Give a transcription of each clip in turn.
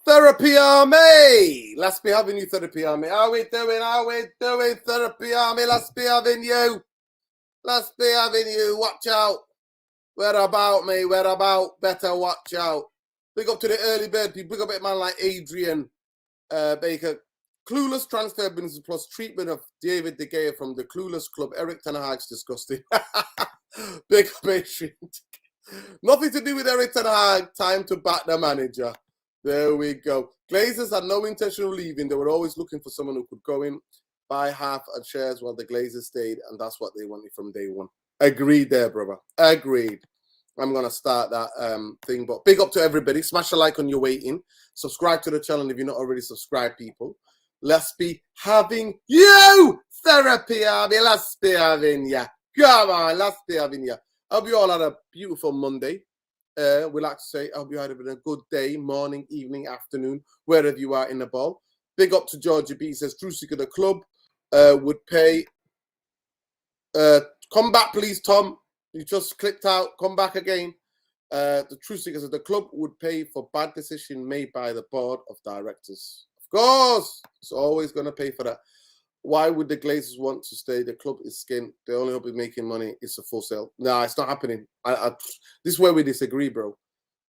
Therapy Army! Let's be having you, Therapy Army. How we doing? Therapy Army? Let's be having you. Watch out. Where about, me? Where about? Better watch out. Big up to the early bird people. Big up a man like Adrian Baker. Clueless transfer business plus treatment of David De Gea from the Clueless Club. Eric Ten Hag's disgusting. Big up Adrian. Nothing to do with Eric Ten Hag. Time to back the manager. There we go. Glazers had no intention of leaving. They were always looking for someone who could go in, buy half of shares while the Glazers stayed, and that's what they wanted from day one. Agreed there, brother. Agreed. I'm going to start that thing. But big up to everybody. Smash a like on your way in. Subscribe to the channel if you're not already subscribed, people. Let's be having you, Therapy Army. Let's be having you. Come on, let's be having you. I hope you all had a beautiful Monday. We like to say, I hope you had a good day, morning, evening, afternoon, wherever you are in the ball. Big up to Georgia B. Says, True Seeker, the club would pay. Come back, please, Tom. You just clicked out. Come back again. The True Seeker says, the club would pay for bad decision made by the board of directors. Of course, it's always going to pay for that. Why would the Glazers want to stay? The club is skint. They only hope it's making money. It's a full sale. No, it's not happening. This is where we disagree, bro.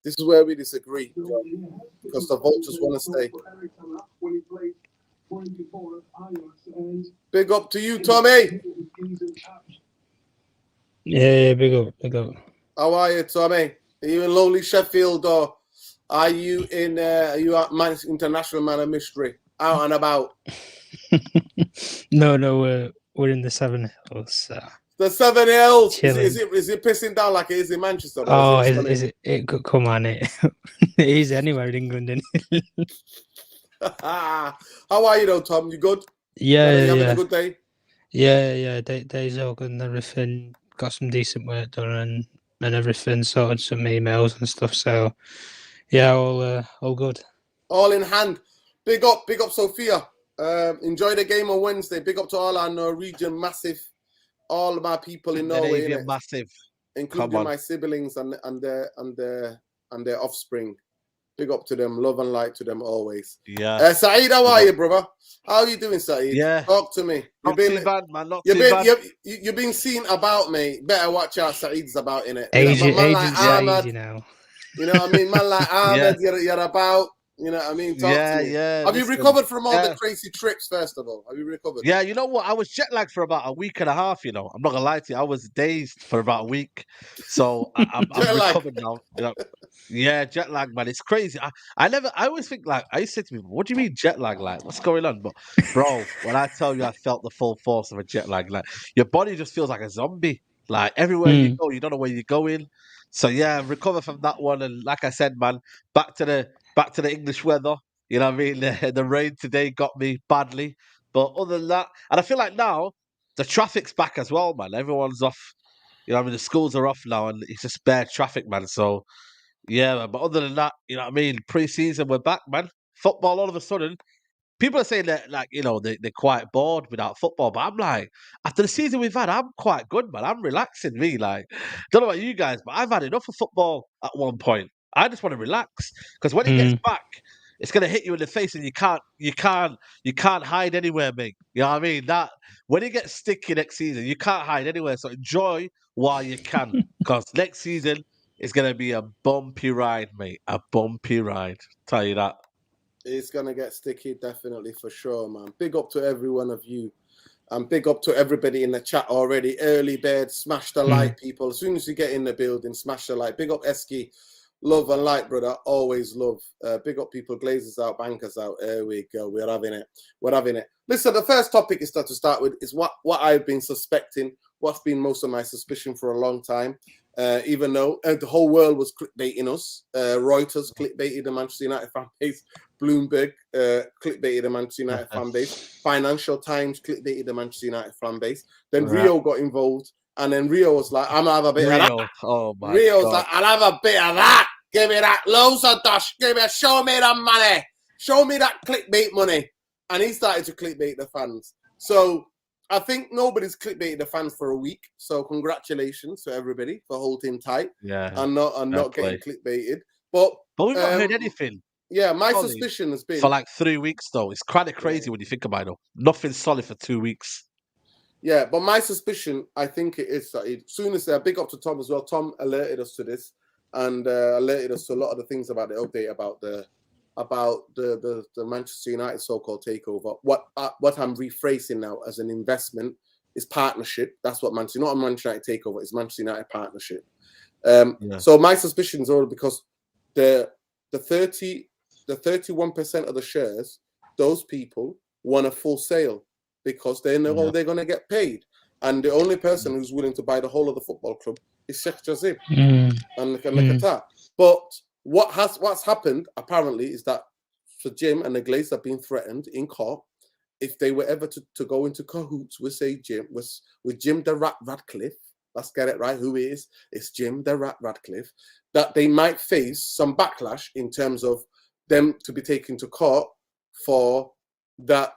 This is where we disagree. Because the Vultures want to stay. Big up to you, Tommy. Yeah, big up. How are you, Tommy? Are you in lonely Sheffield or are you in at International Man of Mystery? Out and about? No, we're in the 7 Hills. The 7 Hills. Is it pissing down like it is in Manchester? Oh, is it? Come on, it is anywhere in England. Isn't it? How are you though, Tom? You good? Yeah, you having a good day? Yeah. Days all good and everything. Got some decent work done and everything. Sorted some emails and stuff. So yeah, all good. All in hand. Big up, Sophia. Enjoy the game on Wednesday. Big up to all our Norwegian massive, all of my people in Norway, massive, including my siblings and their offspring. Big up to them, love and light to them always. Yeah. Saeed, how are you, brother? How are you doing, Saeed? Yeah. Talk to me. Not too bad, man. Not too bad. You've been seen about me. Better watch out. Saeed's about in it. Agent Ahmed, you know. You know what I mean? Man like Ahmed, you're about. You know what I mean? Talk to me. Have you recovered from all the crazy trips, first of all? Have you recovered? Yeah, you know what? I was jet lagged for about a week and a half, you know. I'm not going to lie to you. I was dazed for about a week. So I'm recovered now. You know? Yeah, jet lag, man. It's crazy. I always think, like, I used to say to people, what do you mean jet lag? Like, what's going on? But, bro, when I tell you I felt the full force of a jet lag, like, your body just feels like a zombie. Like, everywhere you go, you don't know where you're going. So, yeah, recover from that one. And like I said, man, back to the English weather. You know what I mean? The rain today got me badly. But other than that, and I feel like now the traffic's back as well, man. Everyone's off. You know what I mean? The schools are off now and it's just bare traffic, man. So, yeah, man. But other than that, you know what I mean? Pre-season, we're back, man. Football, all of a sudden. People are saying that, like, you know, they're quite bored without football. But I'm like, after the season we've had, I'm quite good, man. I'm relaxing, me. Like, don't know about you guys, but I've had enough of football at one point. I just want to relax. Because when it gets back, it's gonna hit you in the face, and you can't hide anywhere, mate. You know what I mean? That when it gets sticky next season, you can't hide anywhere. So enjoy while you can, because next season is gonna be a bumpy ride, mate. A bumpy ride. Tell you that. It's gonna get sticky, definitely, for sure, man. Big up to every one of you. And big up to everybody in the chat already. Early bird, smash the like, people. As soon as you get in the building, smash the like. Big up Eski. Love and light, brother. Always love. Big up people. Glazers out, bankers out. There we go. We're having it. Listen, the first topic is to start with is what I've been suspecting, what's been most of my suspicion for a long time. Even though the whole world was clickbaiting us. Reuters clickbaited the Manchester United fan base. Bloomberg clickbaited the Manchester United fan base. Financial Times clickbaited the Manchester United fan base. Then Rio got involved. And then Rio was like, I'm going to have a bit of that. Oh my Rio's God. like, I'll have a bit of that. Give me that loads of dash. Show me that money. Show me that clickbait money. And he started to clickbait the fans. So I think nobody's clickbaited the fans for a week. So congratulations to everybody for holding tight. Yeah. And not getting clickbaited. But we've not heard anything. Yeah, my solid suspicion has been for like 3 weeks though. It's kind of crazy when you think about it. Though. Nothing's solid for 2 weeks. Yeah, but my suspicion, I think it is that as soon as they're big up to Tom as well. Tom alerted us to this and alerted us to a lot of the things about the update about the Manchester United so-called takeover. What I'm rephrasing now as an investment is partnership. That's what Manchester, not a Manchester United takeover, it's Manchester United partnership. So my suspicion is all because the 31% of the shares, those people want a full sale because they know they're going to get paid, and the only person who's willing to buy the whole of the football club is Sheikh Jazim and the Qatar. But what's happened apparently is that for Jim and the Glazers have been threatened in court if they were ever to go into cahoots with Jim the Ratcliffe. Let's get it right. Who is? It's Jim the Ratcliffe. That they might face some backlash in terms of them to be taken to court for that,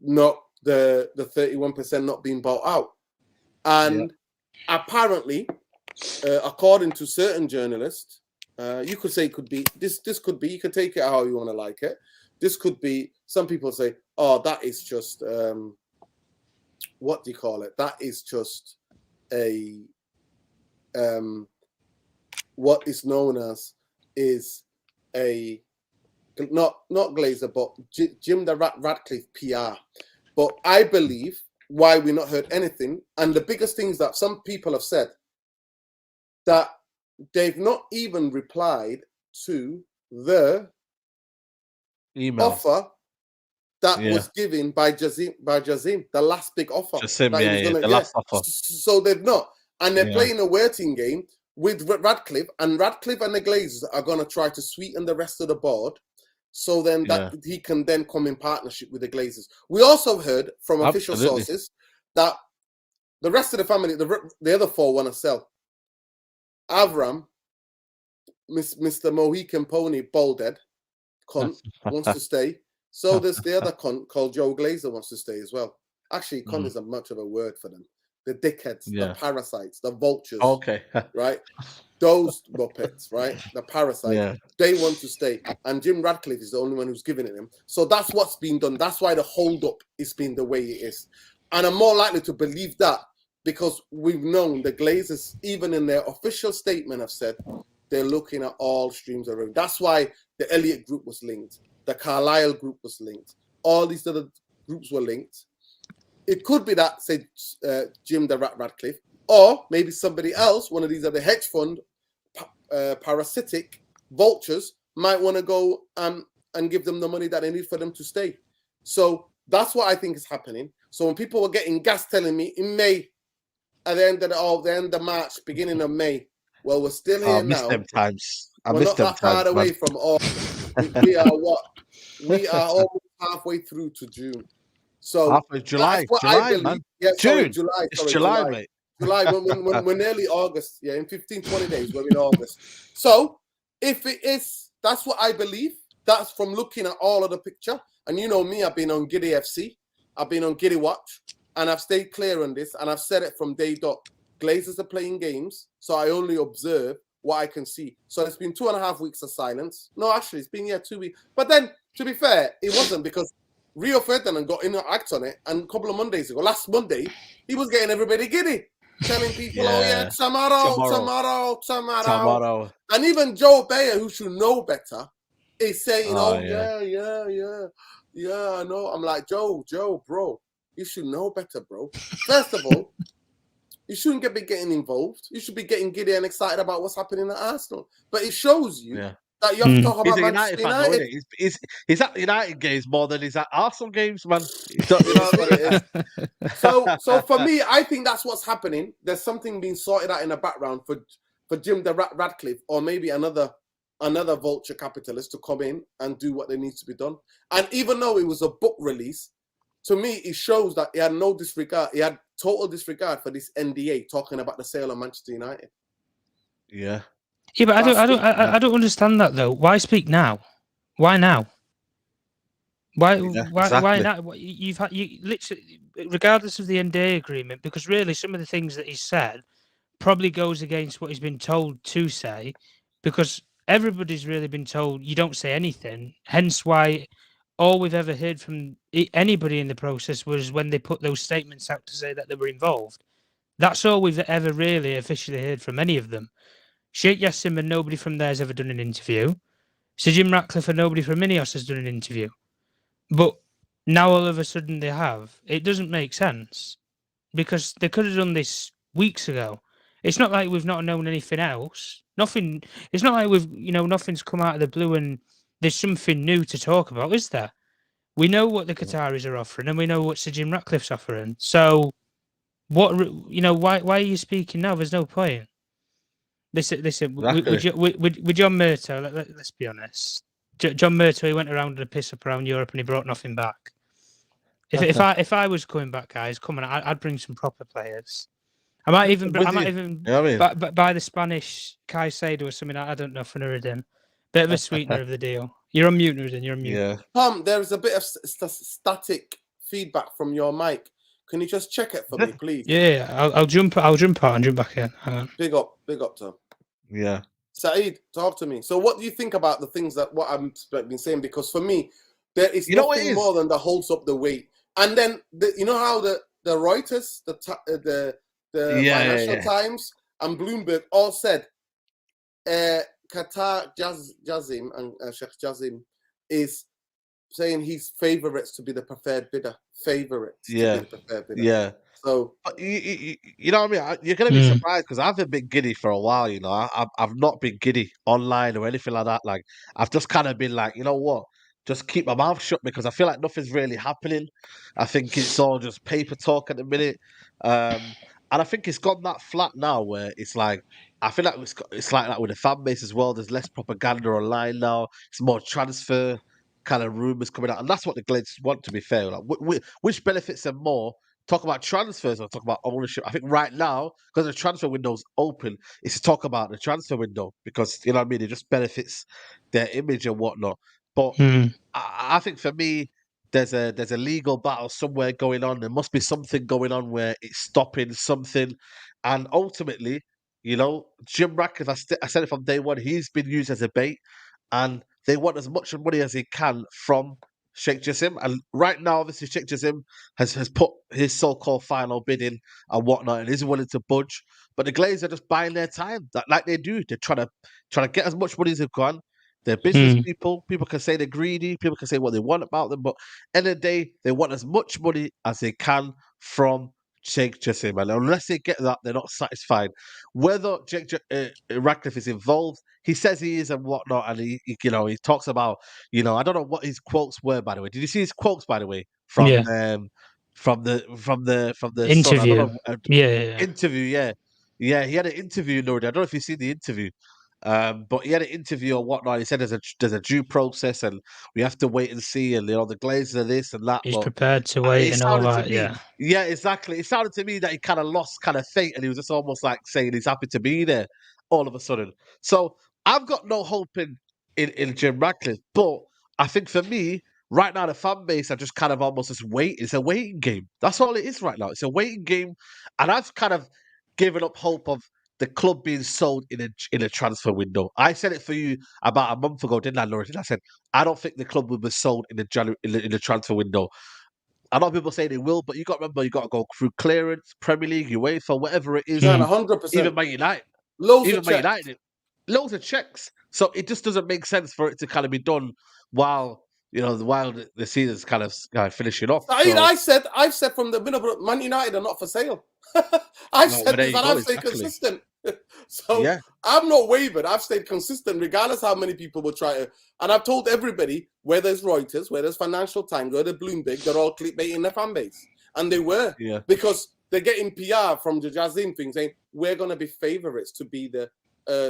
not the 31% not being bought out. And apparently, according to certain journalists, you could say it could be this could be, you can take it how you want to like it. This could be, some people say, oh, that is just what do you call it? That is just a what is known as is a not Glazer, but Jim the Ratcliffe PR. But I believe why we not heard anything, and the biggest things that some people have said, that they've not even replied to the offer that was given by Jazim, the last big offer that he was going to get. So they've not, and they're playing a waiting game with Ratcliffe, and Ratcliffe and the Glazers are going to try to sweeten the rest of the board, so then that he can then come in partnership with the Glazers. We also heard from official sources that the rest of the family, the other four, want to sell. Avram, Mr. Mohican Pony, Baldhead, cunt, wants to stay. So there's the other cunt called Joe Glazer wants to stay as well. Actually, cunt isn't much of a word for them. The dickheads, the parasites, the vultures, right? Those muppets, right? The parasites, they want to stay. And Jim Ratcliffe is the only one who's giving it them. So that's what's been done. That's why the hold-up is been the way it is. And I'm more likely to believe that because we've known the Glazers, even in their official statement, have said they're looking at all streams of revenue. That's why the Elliott Group was linked. The Carlisle Group was linked. All these other groups were linked. It could be that, say, Jim the Ratcliffe, or maybe somebody else, one of these other hedge fund parasitic vultures, might want to go and give them the money that they need for them to stay. So that's what I think is happening. So when people were getting gas telling me in May, at the end of March, beginning of May, well, we're still here now. I missed them times. We're not that far away from all. We are what? We are almost halfway through to June. So July, I believe. Man. Yeah, June. July. It's July, mate. July, when we're nearly August. Yeah, in 15, 20 days, we're in August. So if it is, that's what I believe. That's from looking at all of the picture. And you know me, I've been on Giddy FC. I've been on Giddy Watch. And I've stayed clear on this. And I've said it from day dot. Glazers are playing games. So I only observe what I can see. So it's been 2.5 weeks of silence. No, actually, it's been 2 weeks. But then, to be fair, it wasn't, because Rio Ferdinand got in an act on it, and a couple of Mondays ago, last Monday, he was getting everybody giddy, telling people, tomorrow. And even Joe Bayer, who should know better, is saying, yeah, I know. I'm like, Joe, bro, you should know better, bro. First of all, you shouldn't be getting involved. You should be getting giddy and excited about what's happening at Arsenal. But it shows you that you have to talk about Manchester United. He's at United games more than he's at Arsenal games, man. You know what it is. So for me, I think that's what's happening. There's something being sorted out in the background for Jim the Ratcliffe, or maybe another vulture capitalist to come in and do what they needs to be done. And even though it was a book release, to me, it shows that he had no disregard. He had total disregard for this NDA talking about the sale of Manchester United. Yeah. Yeah, but I don't understand that though. Why speak now? Why now? Why now? You literally, regardless of the NDA agreement, because really some of the things that he said probably goes against what he's been told to say, because everybody's really been told you don't say anything. Hence why all we've ever heard from anybody in the process was when they put those statements out to say that they were involved. That's all we've ever really officially heard from any of them. Sheikh Yassim and nobody from there has ever done an interview. Sir Jim Ratcliffe and nobody from Ineos has done an interview. But now all of a sudden they have. It doesn't make sense because they could have done this weeks ago. It's not like we've not known anything else. Nothing. It's not like nothing's come out of the blue and there's something new to talk about, is there? We know what the Qataris are offering, and we know what Sir Jim Ratcliffe's offering. So, why are you speaking now? There's no point. Listen. With John Murto, let's be honest. John Murto, he went around and pissed up around Europe, and he brought nothing back. If I was coming back, guys, come on, I'd bring some proper players. I might even buy the Spanish Caicedo or something. I don't know for Nuruddin. Bit of a sweetener of the deal. You're on mute, Nuruddin. You're on mute. Yeah. Tom, there is a bit of static feedback from your mic. Can you just check it for me, please? Yeah, I'll jump out and jump back in. Big up, Tom. Yeah. Saeed, talk to me. So, what do you think about the things that what I've been saying? Because for me, there is nothing more than that holds up the weight. And then you know how the Reuters, the Financial Times, and Bloomberg all said Qatar Jazim and Sheikh Jazim is saying he's favourites to be the preferred bidder. Favourites. Yeah. To be the preferred bidder. Yeah. So you know what I mean? You're gonna be surprised because I've been giddy for a while. You know, I've not been giddy online or anything like that. Like I've just kind of been like, you know what? Just keep my mouth shut because I feel like nothing's really happening. I think it's all just paper talk at the minute, and I think it's gone that flat now where it's like I feel like it's like that with the fan base as well. There's less propaganda online now. It's more transfer kind of rumors coming out, and that's what the Glazers want. To be fair, like which benefits them more? Talk about transfers or talk about ownership. I think right now, because the transfer window's open, it's to talk about the transfer window because you know what I mean. It just benefits their image and whatnot. But I think for me, there's a legal battle somewhere going on. There must be something going on where it's stopping something, and ultimately, you know, Jim Ratcliffe. I said it from day one. He's been used as a bait, and they want as much money as they can from Sheikh Jassim. And right now, obviously, Sheikh Jassim has put his so-called final bid in and whatnot and isn't willing to budge. But the Glazers are just buying their time, like they do. They're trying to get as much money as they can. They're business people. People can say they're greedy. People can say what they want about them. But end of the day, they want as much money as they can from Sheikh Jassim. And unless they get that, they're not satisfied. Whether Ratcliffe is involved, he says he is and whatnot, and he talks about, I don't know what his quotes were, by the way. Did you see his quotes, by the way, from the interview? Son? Interview, yeah. He had an interview, Nord. I don't know if you see the interview, but he had an interview or whatnot. He said there's a due process, and we have to wait and see, and the Glazers are this and that. He's prepared to wait and all that. Yeah, exactly. It sounded to me that he kind of lost faith, and he was just almost like saying he's happy to be there all of a sudden. So I've got no hope in Jim Ratcliffe, but I think for me, right now, the fan base are just kind of almost just waiting. It's a waiting game. That's all it is right now. It's a waiting game. And I've kind of given up hope of the club being sold in a transfer window. I said it for you about a month ago, didn't I, Norris? I said, I don't think the club will be sold in the transfer window. A lot of people say they will, but you got to remember, you got to go through clearance, Premier League, UEFA, whatever it is. 100%. Even Man United. Loads of checks. So it just doesn't make sense for it to kind of be done while the season's kind of finishing off. I've said from the middle, Man United are not for sale. I've stayed consistent. So I've not wavered. I've stayed consistent regardless how many people will try to. And I've told everybody, whether it's Reuters, whether it's Financial Times, whether Bloomberg, they're all clickbaiting their fan base. And they were. Yeah. Because they're getting PR from the Jazim thing saying, we're going to be favourites to be the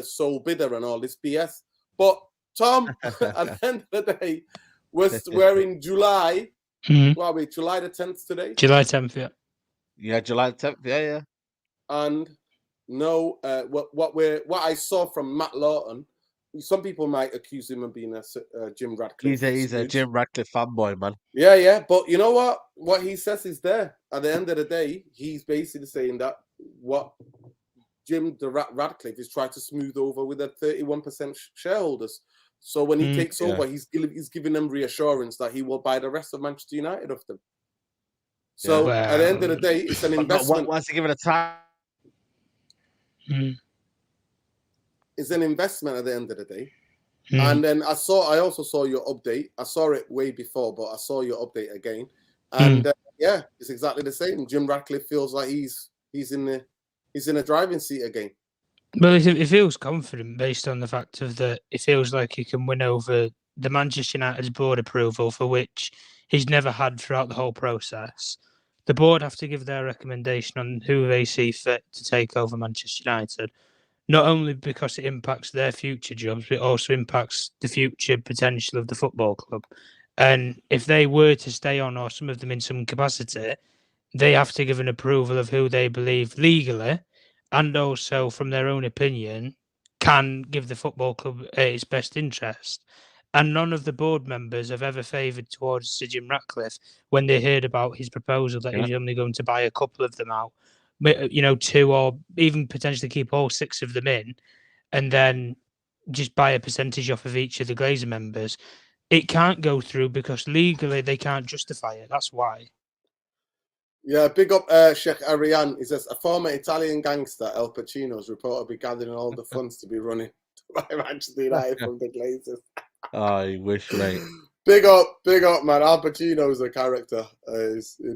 sole bidder and all this BS. But Tom, at the end of the day, we're in July. What are we? July the 10th today? July 10th, yeah. Yeah, July 10th, yeah. And no, what I saw from Matt Lawton, some people might accuse him of being a Jim Ratcliffe. He's a Jim Ratcliffe fanboy, man. Yeah. But you know what? What he says is there. At the end of the day, he's basically saying that what Jim Ratcliffe is trying to smooth over with the 31% shareholders. So when he takes over, he's giving them reassurance that he will buy the rest of Manchester United of them. So at the end of the day, it's an investment. Once you give it a time, it's an investment at the end of the day. And then I also saw your update. I saw it way before, but I saw your update again. And it's exactly the same. Jim Ratcliffe feels like he's in the driving seat again. Well, he feels confident based on the fact of that. He feels like he can win over the Manchester United's board approval, for which he's never had throughout the whole process. The board have to give their recommendation on who they see fit to take over Manchester United, not only because it impacts their future jobs, but it also impacts the future potential of the football club. And if they were to stay on, or some of them in some capacity, they have to give an approval of who they believe legally, and also from their own opinion, can give the football club its best interest. And none of the board members have ever favoured towards Sir Jim Ratcliffe when they heard about his proposal that he was only going to buy a couple of them out, 2, or even potentially keep all 6 of them in, and then just buy a percentage off of each of the Glazer members. It can't go through because legally they can't justify it. That's why. Yeah, big up Sheikh Ariane. He says, a former Italian gangster, Al Pacino, is reportedly gathering all the funds to be running by Manchester United from the Glazers. I wish, mate. Big up, man. Al Pacino is a character.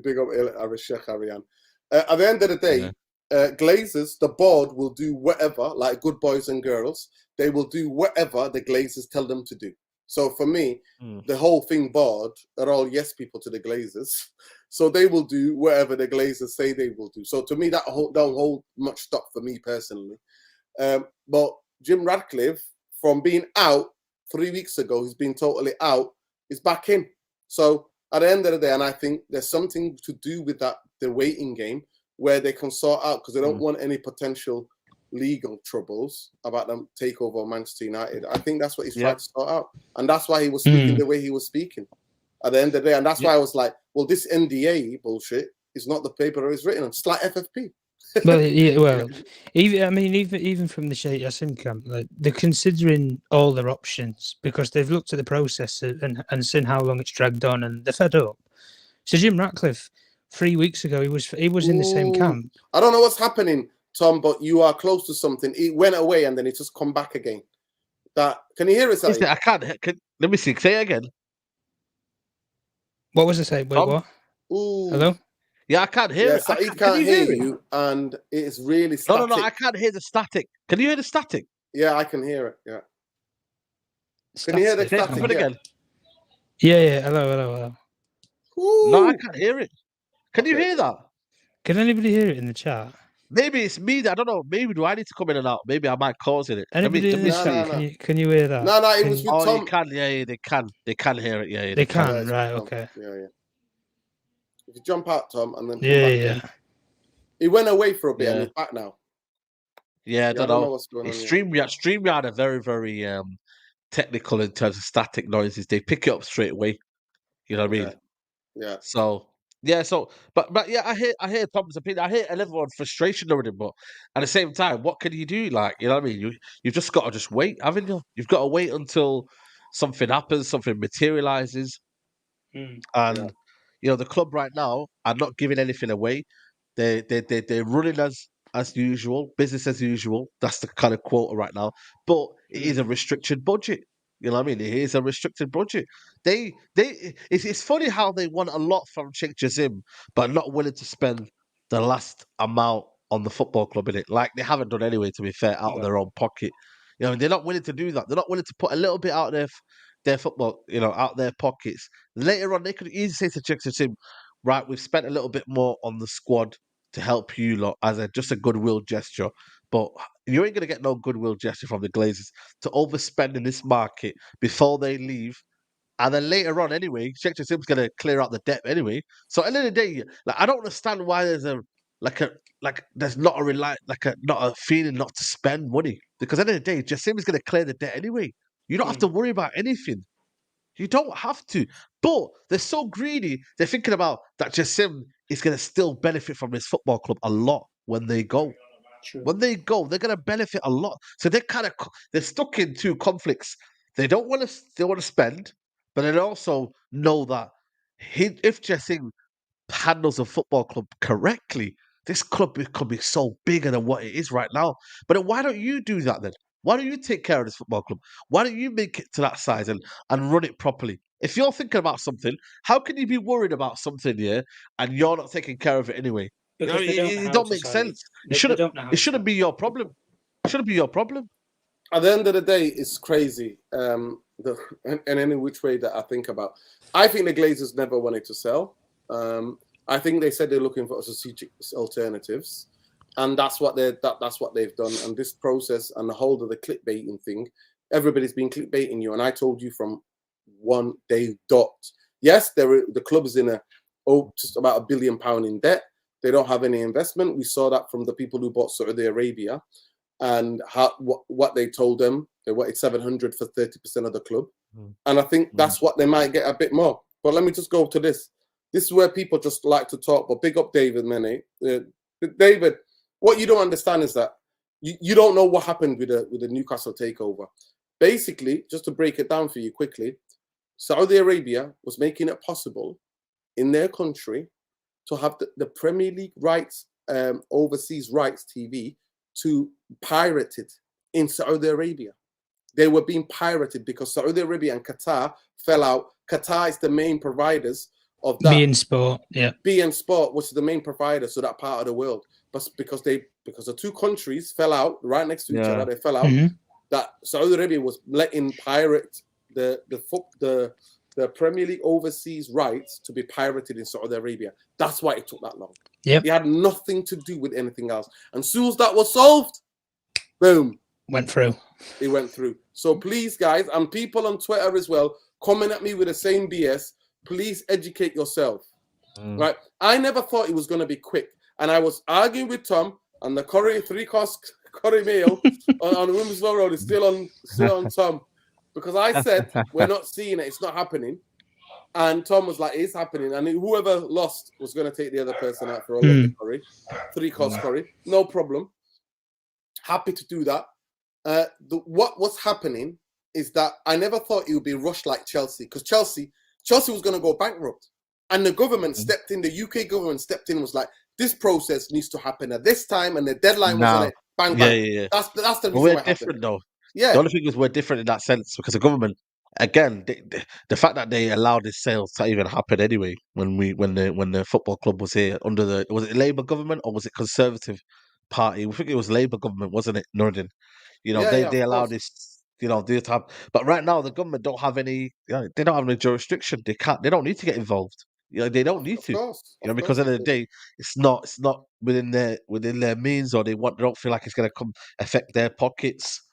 Big up Sheikh Ariane. At the end of the day, Glazers, the board will do whatever, like good boys and girls, they will do whatever the Glazers tell them to do. So for me, the whole thing board are all yes people to the Glazers. So they will do whatever the Glazers say they will do. So to me, that don't hold much stock for me personally. But Jim Ratcliffe, from being out 3 weeks ago, he's been totally out, is back in. So at the end of the day, and I think there's something to do with that, the waiting game, where they can sort out, because they don't want any potential legal troubles about them takeover of Manchester United. I think that's what he's trying to sort out. And that's why he was speaking the way he was speaking at the end of the day. And that's why I was like, well, this NDA bullshit is not the paper that it's written on. It's like FFP. Even from the Sheikh Yassim camp, like, they're considering all their options because they've looked at the process and seen how long it's dragged on, and they're fed up. So Jim Ratcliffe, 3 weeks ago, he was in the same camp. I don't know what's happening, Tom, but you are close to something. It went away and then it just come back again. Can you hear us? I can't. Let me see. Say it again. What was I saying? Wait, what? Ooh. Hello? Yeah, I can't hear it. He can't hear you, and it is really static. No, I can't hear the static. Can you hear the static? Yeah, I can hear it. Yeah. Can you hear the static? Put it again. Yeah. Hello. Ooh. No, I can't hear it. Can you hear that? Can anybody hear it in the chat? Maybe it's me. I don't know. Maybe do I need to come in and out? Maybe I might cause it. Anybody in the chat? No. Can you hear that? No, it was with Tom. You can. Yeah, they can. They can hear it. Yeah, they can. Right. Okay. Yeah. If you jump out, Tom, and then yeah. He went away for a bit and he's back now. Yeah, I don't know what's going on. StreamYard are very, very technical in terms of static noises. They pick it up straight away. You know what I mean? Yeah. So but yeah, I hear Tom's opinion. I hear everyone's frustration over it, but at the same time, what can you do? Like, you know what I mean? You've just got to just wait, haven't you? You've got to wait until something happens, something materializes, and you know the club right now are not giving anything away. They're running as usual, business as usual. That's the kind of quota right now. But it is a restricted budget. You know what I mean? It is a restricted budget. It's funny how they want a lot from Sheikh Jassim, but not willing to spend the last amount on the football club in it. Like they haven't done anyway, to be fair, out of their own pocket. You know, they're not willing to do that. They're not willing to put a little bit out of their football, you know, out their pockets. Later on, they could easily say to Sheikh Jassim, right, we've spent a little bit more on the squad to help you lot as just a goodwill gesture. But you ain't going to get no goodwill gesture from the Glazers to overspend in this market before they leave. And then later on, anyway, Sheikh Jassim's going to clear out the debt anyway. So at the end of the day, like, I don't understand why there's there's not a feeling not to spend money. Because at the end of the day, Jassim is going to clear the debt anyway. You don't have to worry about anything. You don't have to. But they're so greedy, they're thinking about that Jassim is going to still benefit from this football club a lot when they go. True. When they go, they're going to benefit a lot. So they're stuck in two conflicts. They want to spend, but they also know that if Jessing handles a football club correctly, this club could be so bigger than what it is right now. But then why don't you do that then? Why don't you take care of this football club? Why don't you make it to that size and run it properly? If you're thinking about something, how can you be worried about something here and you're not taking care of it anyway? Because they don't know It how don't to make sell it. sense. They don't know how It shouldn't be your problem. It shouldn't be your problem. At the end of the day, it's crazy. In any which way that I think about, I think the Glazers never wanted to sell. I think they said they're looking for strategic alternatives, and that's what they've done. And this process and the whole of the clickbaiting thing, everybody's been clickbaiting you. And I told you from one day dot. Yes, the club is in just about £1 billion in debt. They don't have any investment. We saw that from the people who bought Saudi Arabia, and what they told them. They wanted 700 for 30% of the club, and I think that's what they might get a bit more. But let me just go to this. This is where people just like to talk. But big up David Mene. David, what you don't understand is that you don't know what happened with the Newcastle takeover. Basically, just to break it down for you quickly, Saudi Arabia was making it possible in their country to have the Premier League rights, overseas rights TV, to pirate it in Saudi Arabia. They were being pirated because Saudi Arabia and Qatar fell out. Qatar is the main providers of that. beIN Sport, yeah. beIN Sport, which is the main provider to that part of the world. But because the two countries fell out right next to each other, they fell out. That Saudi Arabia was letting pirate the Premier League overseas rights to be pirated in Saudi Arabia. That's why it took that long. Yep. It had nothing to do with anything else. And as soon as that was solved, boom. Went through. It went through. So please, guys, and people on Twitter as well, comment at me with the same BS. Please educate yourself. Right? I never thought it was going to be quick. And I was arguing with Tom, and the three-course curry meal on Wimbledon Road is still on Tom. Because I said, we're not seeing it. It's not happening. And Tom was like, it's happening. And whoever lost was going to take the other person out for a lovely curry. Three-course curry. No problem. Happy to do that. What was happening is that I never thought it would be rushed like Chelsea. Because Chelsea was going to go bankrupt. And the government stepped in. The UK government stepped in and was like, this process needs to happen at this time. And the deadline was on it. Bang, bang. Yeah. That's the reason we're why different, though. Yeah. The only thing is we're different in that sense because the government, again, the fact that they allowed this sale to even happen anyway when the football club was here under was it Labour government or was it Conservative Party? I think it was Labour government, wasn't it, Nordin? They allowed this, they have. But right now the government don't have any. They don't have any jurisdiction. They can't. They don't need to get involved. They don't need to. Because at the end of the day, it's not within their means, or they don't feel like it's going to come affect their pockets.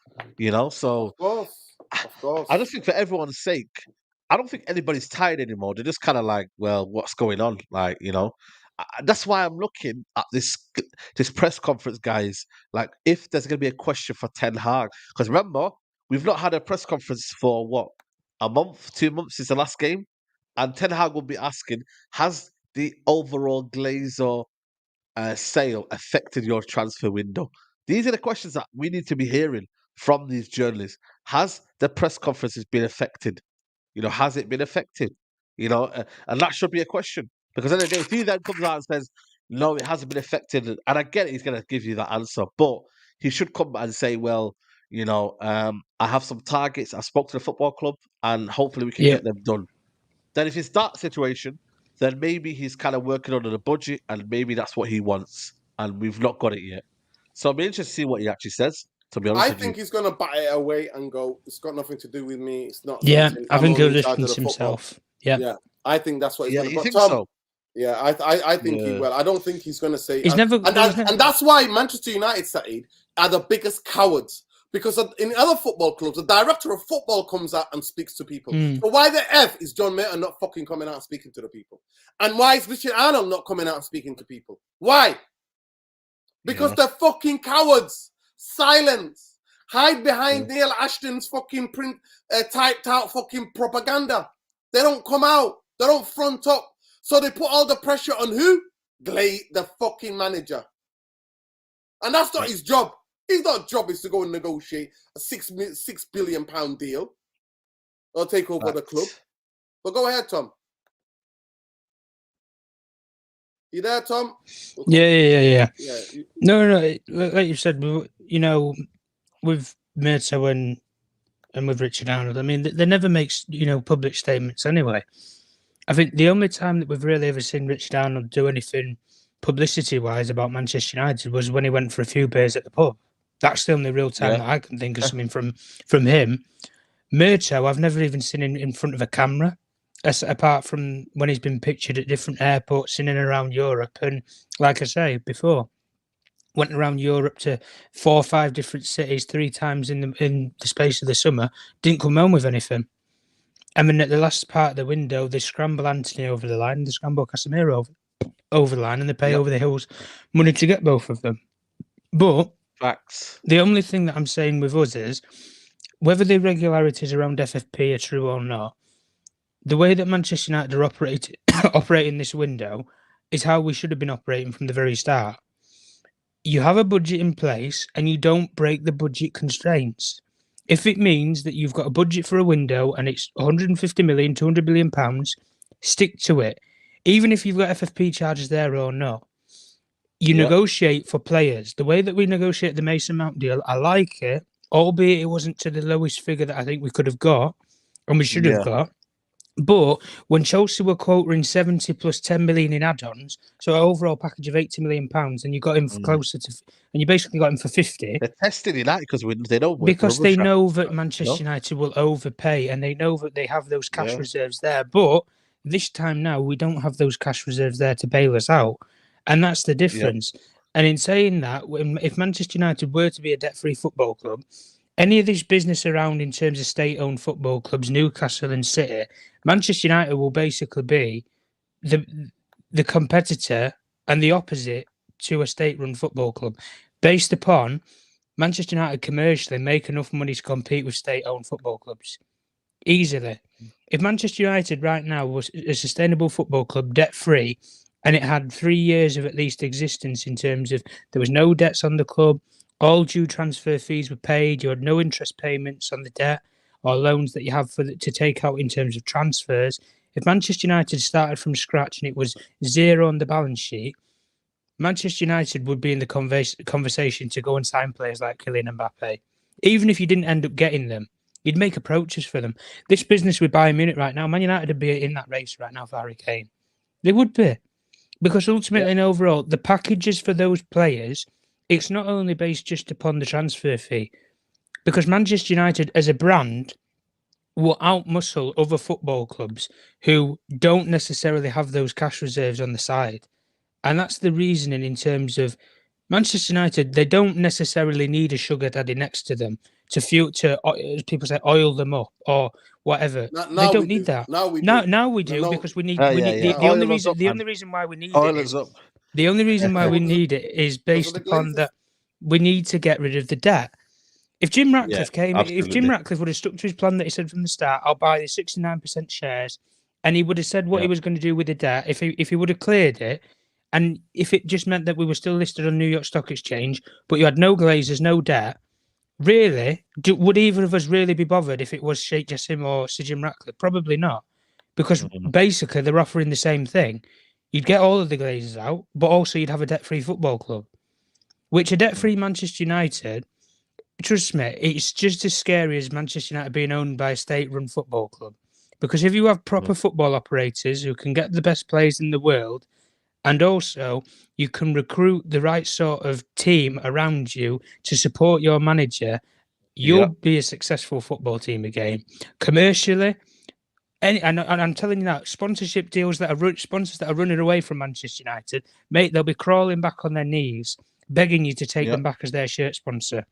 So of course. I just think for everyone's sake, I don't think anybody's tired anymore. They're just kind of like, well, what's going on? That's why I'm looking at this press conference, guys. Like, if there's going to be a question for Ten Hag, because remember, we've not had a press conference for what, a month, 2 months since the last game, and Ten Hag will be asking, has the overall Glazer sale affected your transfer window? These are the questions that we need to be hearing from these journalists. Has the press conferences been affected? Has it been affected? And that should be a question. Because at the end of the day, if he then comes out and says, no, it hasn't been affected, and I get it, he's going to give you that answer, but he should come and say, well, I have some targets. I spoke to the football club, and hopefully we can get them done. Then if it's that situation, then maybe he's kind of working under the budget, and maybe that's what he wants, and we've not got it yet. So I'll be interested to see what he actually says. To be honest, I think he's going to bat it away and go, it's got nothing to do with me. It's not. Yeah, I think he'll only in charge distance of the football. himself. Yeah, I think that's what he's going to. You think Tom, so? Yeah, I think he will. I don't think he's going to say. He's never. And that's why Manchester United, Saeed, are the biggest cowards. Because in other football clubs, the director of football comes out and speaks to people. But why the F is John Mayer not fucking coming out and speaking to the people? And why is Richard Arnold not coming out and speaking to people? Why? Because they're fucking cowards. Silence. Hide behind Neil Ashton's fucking typed out fucking propaganda. They don't come out. They don't front up. So they put all the pressure on who? The fucking manager. And that's not his job. His job is to go and negotiate a £6 billion deal or take over the club. But go ahead, Tom. You there, Tom? Yeah. No. Like you said, you know, with Mirto and with Richard Arnold, I mean, they never makes, you know, public statements anyway. I think the only time that we've really ever seen Richard Arnold do anything publicity-wise about Manchester United was when he went for a few beers at the pub. That's the only real time that I can think of something from him. Mirto, I've never even seen him in front of a camera, apart from when he's been pictured at different airports in and around Europe. And like I say before, went around Europe to 4 or 5 different cities 3 times in the space of the summer, didn't come home with anything. I mean, at the last part of the window, they scramble Anthony over the line, they scramble Casemiro over the line, and they pay over the hills money to get both of them. But the only thing that I'm saying with us is, whether the irregularities around FFP are true or not, the way that Manchester United are operating this window is how we should have been operating from the very start. You have a budget in place and you don't break the budget constraints. If it means that you've got a budget for a window and it's 150 million, 200 million pounds, stick to it. Even if you've got FFP charges there or not, you negotiate for players. The way that we negotiate the Mason Mount deal, I like it, albeit it wasn't to the lowest figure that I think we could have got and we should have got. But when Chelsea were quoting 70 plus 10 million in add-ons, so an overall package of 80 million pounds, and you got him for closer to, and you basically got him for 50. They're testing United because they know they know that Manchester United will overpay, and they know that they have those cash reserves there. But this time now, we don't have those cash reserves there to bail us out, and that's the difference. And in saying that, if Manchester United were to be a debt-free football club, any of this business around in terms of state-owned football clubs, Newcastle and City, Manchester United will basically be the competitor and the opposite to a state-run football club, based upon Manchester United commercially make enough money to compete with state-owned football clubs easily. If Manchester United right now was a sustainable football club, debt-free, and it had 3 years of at least existence in terms of there was no debts on the club, all due transfer fees were paid, you had no interest payments on the debt or loans that you have to take out in terms of transfers. If Manchester United started from scratch and it was 0 on the balance sheet, Manchester United would be in the conversation to go and sign players like Kylian Mbappe. Even if you didn't end up getting them, you'd make approaches for them. This business with Bayern Munich right now, Man United would be in that race right now for Harry Kane. They would be. Because ultimately and overall, the packages for those players, it's not only based just upon the transfer fee, because Manchester United as a brand will outmuscle other football clubs who don't necessarily have those cash reserves on the side. And that's the reasoning in terms of Manchester United, they don't necessarily need a sugar daddy next to them to as people say, oil them up or whatever. They don't need that. Now we do because we need the only reason why we need it is the only reason why we need it is based upon that we need to get rid of the debt. If Jim Ratcliffe if Jim Ratcliffe would have stuck to his plan that he said from the start, I'll buy the 69% shares, and he would have said what he was going to do with the debt, if he would have cleared it, and if it just meant that we were still listed on New York Stock Exchange, but you had no Glazers, no debt, really, would either of us really be bothered if it was Sheikh Jassim or Sir Jim Ratcliffe? Probably not, because basically they're offering the same thing. You'd get all of the Glazers out, but also you'd have a debt-free football club, which a debt-free Manchester United, trust me, it's just as scary as Manchester United being owned by a state-run football club. Because if you have proper football operators who can get the best players in the world, and also you can recruit the right sort of team around you to support your manager, you'll be a successful football team again. Commercially, and I'm telling you that sponsorship deals sponsors that are running away from Manchester United, mate, they'll be crawling back on their knees, begging you to take them back as their shirt sponsor.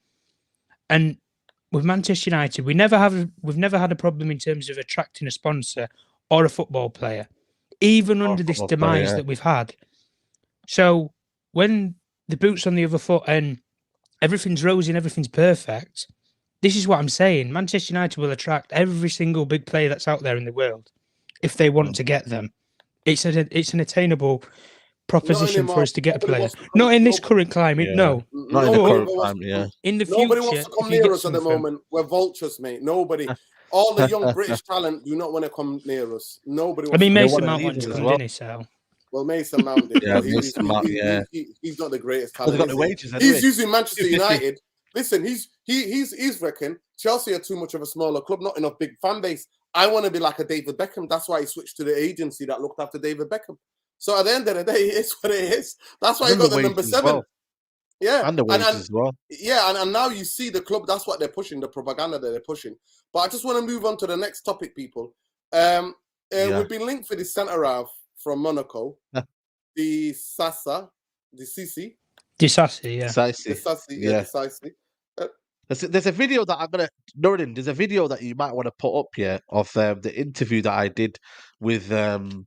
And with Manchester United, we've never had a problem in terms of attracting a sponsor or a football player, even under this demise that we've had. So when the boot's on the other foot and everything's rosy and everything's perfect, this is what I'm saying. Manchester United will attract every single big player that's out there in the world if they want to get them. It's an attainable proposition for us to get a player. Not in this current climate, no. Not in the current climate, yeah. In the Nobody future, wants to come near us at the moment. We're vultures, mate. Nobody. All the young British talent do not want to come near us. Nobody wants Mason Mount wanted to come, didn't he? So. Well, Mason Mount did. Yeah, Mason Mount, he's not the greatest talent. He's got the wages anyway. He's using Manchester United. Listen, he's reckon Chelsea are too much of a smaller club, not enough big fan base. I want to be like a David Beckham. That's why he switched to the agency that looked after David Beckham. So at the end of the day, it's what it is. That's why he got the number 7. Well. Yeah, and the wages as well. Yeah, and now you see the club. That's what they're pushing, the propaganda that they're pushing. But I just want to move on to the next topic, people. We've been linked for the centre half from Monaco, Disasa. There's a video that I'm gonna, Nuruddin, there's a video that you might want to put up here of the interview that I did with the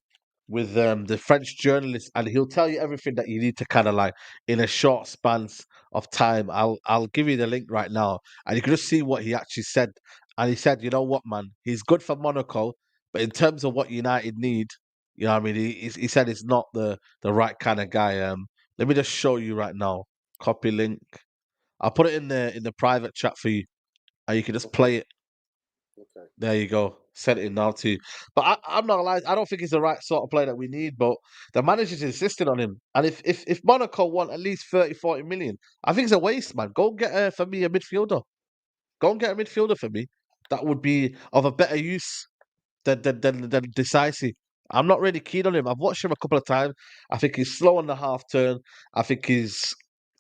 French journalist, and he'll tell you everything that you need to kind of like in a short span of time. I'll give you the link right now, and you can just see what he actually said. And he said, you know what, man, he's good for Monaco, but in terms of what United need, you know what I mean, he said it's not the right kind of guy. Let me just show you right now. Copy link. I'll put it in the private chat for you, and you can just play it. Okay. There you go. Send it in now to you. But I'm not lying. I don't think he's the right sort of player that we need, but the manager's insisting on him. And if Monaco want at least 30, 40 million, I think it's a waste, man. Go and get, for me, a midfielder. Go and get a midfielder for me. That would be of a better use than Disasa. I'm not really keen on him. I've watched him a couple of times. I think he's slow on the half turn. I think he's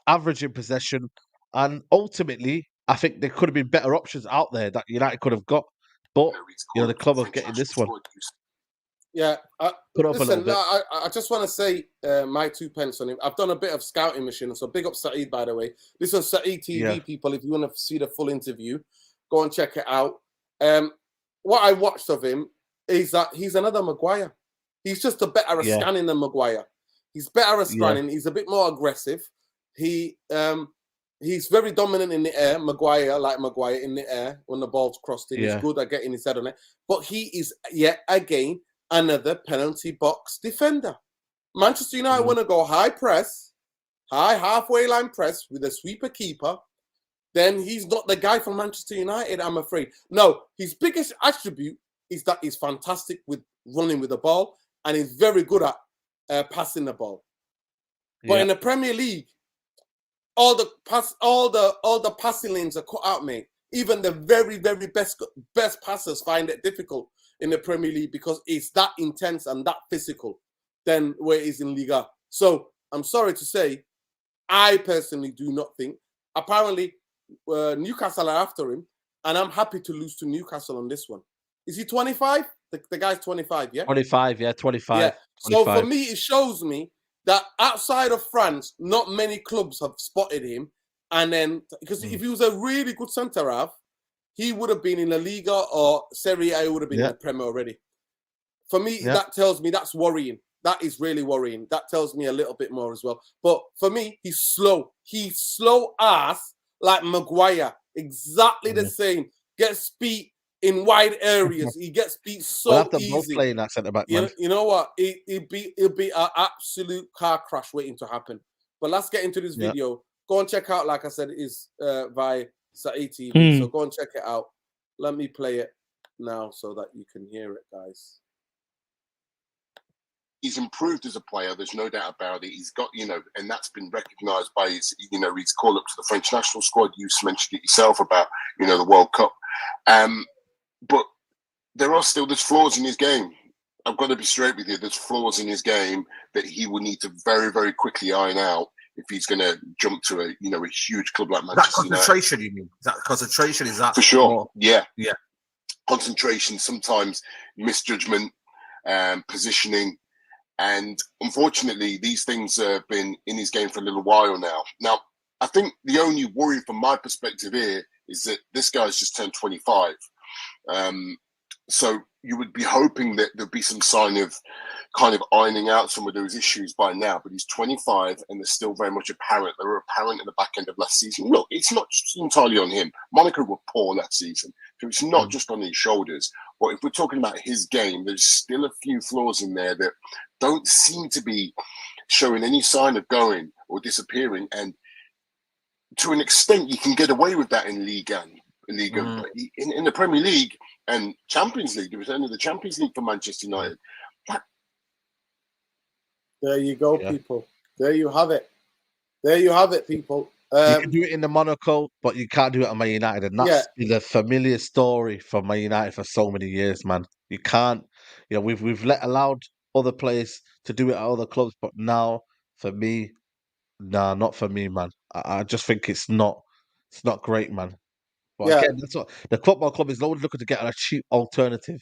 average in possession. And ultimately, I think there could have been better options out there that United could have got. But, the club are getting this one. Yeah. Listen, I just want to say my 2 pence on him. I've done a bit of scouting mission, so big up Saeed, by the way. This was Saeed TV, people. If you want to see the full interview, go and check it out. What I watched of him is that he's another Maguire. He's just a better at scanning than Maguire. He's better at scanning. He's a bit more aggressive. He's very dominant in the air. Maguire in the air when the ball's crossed in. He's good at getting his head on it. But he is yet again another penalty box defender. Manchester United want to go high press, high halfway line press with a sweeper keeper. Then he's not the guy for Manchester United, I'm afraid. No, his biggest attribute is that he's fantastic with running with the ball and he's very good at passing the ball. But in the Premier League, all the passing lanes are cut out, mate. Even the very, very best passers find it difficult in the Premier League because it's that intense and that physical than where it is in Liga. So I'm sorry to say, I personally do not think. Apparently, Newcastle are after him, and I'm happy to lose to Newcastle on this one. Is he 25? The guy's 25, yeah? 25, yeah, 25. Yeah. 25. So for me, it shows me that outside of France, not many clubs have spotted him. And then, because if he was a really good centre-half, he would have been in La Liga or Serie A, would have been in the Premier already. For me, that tells me that's worrying. That is really worrying. That tells me a little bit more as well. But for me, he's slow. He's slow ass like Maguire. Exactly the same. Gets speed in wide areas. He gets beat so easy. Both playing that centre back, man. You know what? It'll be an absolute car crash waiting to happen. But let's get into this video. Go and check out, like I said, it is via Saeed TV. So go and check it out. Let me play it now so that you can hear it, guys. He's improved as a player. There's no doubt about it. He's got, and that's been recognised by his, his call up to the French national squad. You mentioned it yourself about, the World Cup. But there's flaws in his game. I've got to be straight with you. There's flaws in his game that he will need to very, very quickly iron out if he's going to jump to a huge club like Manchester United. That concentration, you mean? That concentration is that for sure? More? Yeah. Concentration, sometimes misjudgment, positioning. And unfortunately, these things have been in his game for a little while now. Now, I think the only worry from my perspective here is that this guy's just turned 25. So you would be hoping that there'd be some sign of kind of ironing out some of those issues by now. But he's 25 and they're still very much apparent. They were apparent at the back end of last season. Look, it's not just entirely on him. Monaco were poor last season. So it's not just on his shoulders. But if we're talking about his game, there's still a few flaws in there that don't seem to be showing any sign of going or disappearing. And to an extent, you can get away with that in Ligue 1. But in the Premier League and Champions League, the return of the Champions League for Manchester United. There you go, people. There you have it. There you have it, people. You can do it in the Monaco, but you can't do it on Man United. And that's been a familiar story for Man United for so many years, man. You can't, we've allowed other players to do it at other clubs, but now, for me, not for me, man. I just think it's not great, man. But again, that's what the football club is always looking to get a cheap alternative.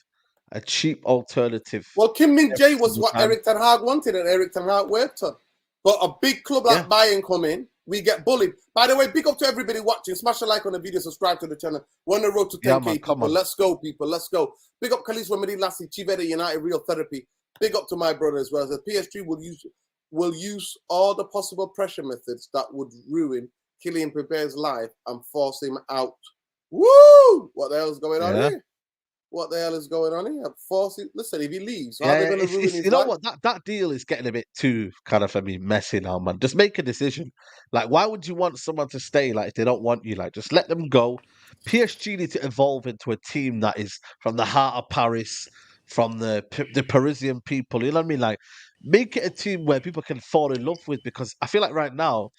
A cheap alternative. Well, Kim Min-jae was what Erik ten Hag wanted, and Erik ten Hag worked on. But a big club like Bayern come in, we get bullied. By the way, big up to everybody watching. Smash a like on the video, subscribe to the channel. We're on the road to 10K, people. Let's go, people. Let's go. Big up Khalis Wemedi Lassie, Chiveda United Real Therapy. Big up to my brother as well. The PSG will use all the possible pressure methods that would ruin Kylian Mbappe's life and force him out. Woo! What the hell is going on here? What the hell is going on here? Listen, if he leaves, how are they going to ruin his life? You know what? That deal is getting a bit too kind of, for me, messy now, man. Just make a decision. Like, why would you want someone to stay? Like, if they don't want you, like, just let them go. PSG need to evolve into a team that is from the heart of Paris, from the Parisian people. You know what I mean? Like, make it a team where people can fall in love with. Because I feel like right now,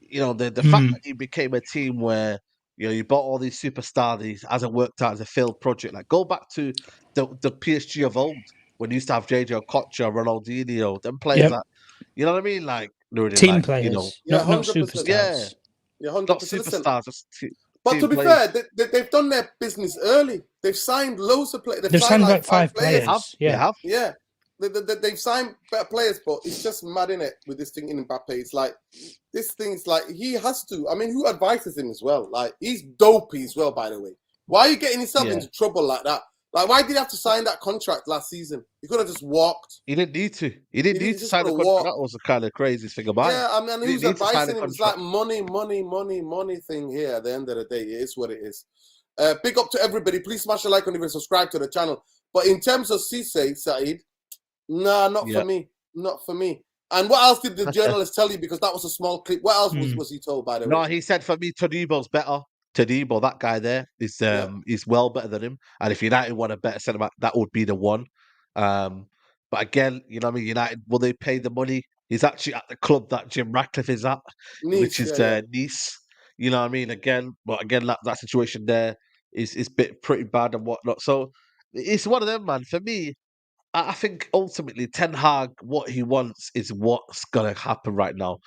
the fact that he became a team where you bought all these superstars, these hasn't worked out as a failed project. Like, go back to the PSG of old when you used to have JJ Okocha, Ronaldinho, them players that, you know what I mean? Like, team players, not superstars. Yeah, 100%. Not superstars. But to be fair, they've done their business early. They've signed loads of players. They've signed like 5 players. They have. Yeah. They've signed better players, but it's just mad, innit, with this thing in Mbappe. It's like, this thing's like, he has to. I mean, who advises him as well? Like, he's dopey as well, by the way. Why are you getting yourself into trouble like that? Like, why did he have to sign that contract last season? He could have just walked. He didn't need to. He didn't need to sign the contract. That was the kind of craziest thing about it. Yeah, I mean, who's advising him? It's like money thing here at the end of the day. It is what it is. Big up to everybody. Please smash a like and even subscribe to the channel. But in terms of Cisse, Saeed, nah, not for me. Not for me. And what else did the journalist tell you? Because that was a small clip. What else was he told, by the way? No, he said, for me, Todibo's better. Todibo, that guy there, is well better than him. And if United want a better centre-back, that would be the one. But again, you know what I mean? United, will they pay the money? He's actually at the club that Jim Ratcliffe is at, which is Nice. You know what I mean? Again, that situation there is pretty bad and whatnot. So it's one of them, man. For me, I think ultimately Ten Hag, what he wants is what's going to happen right now.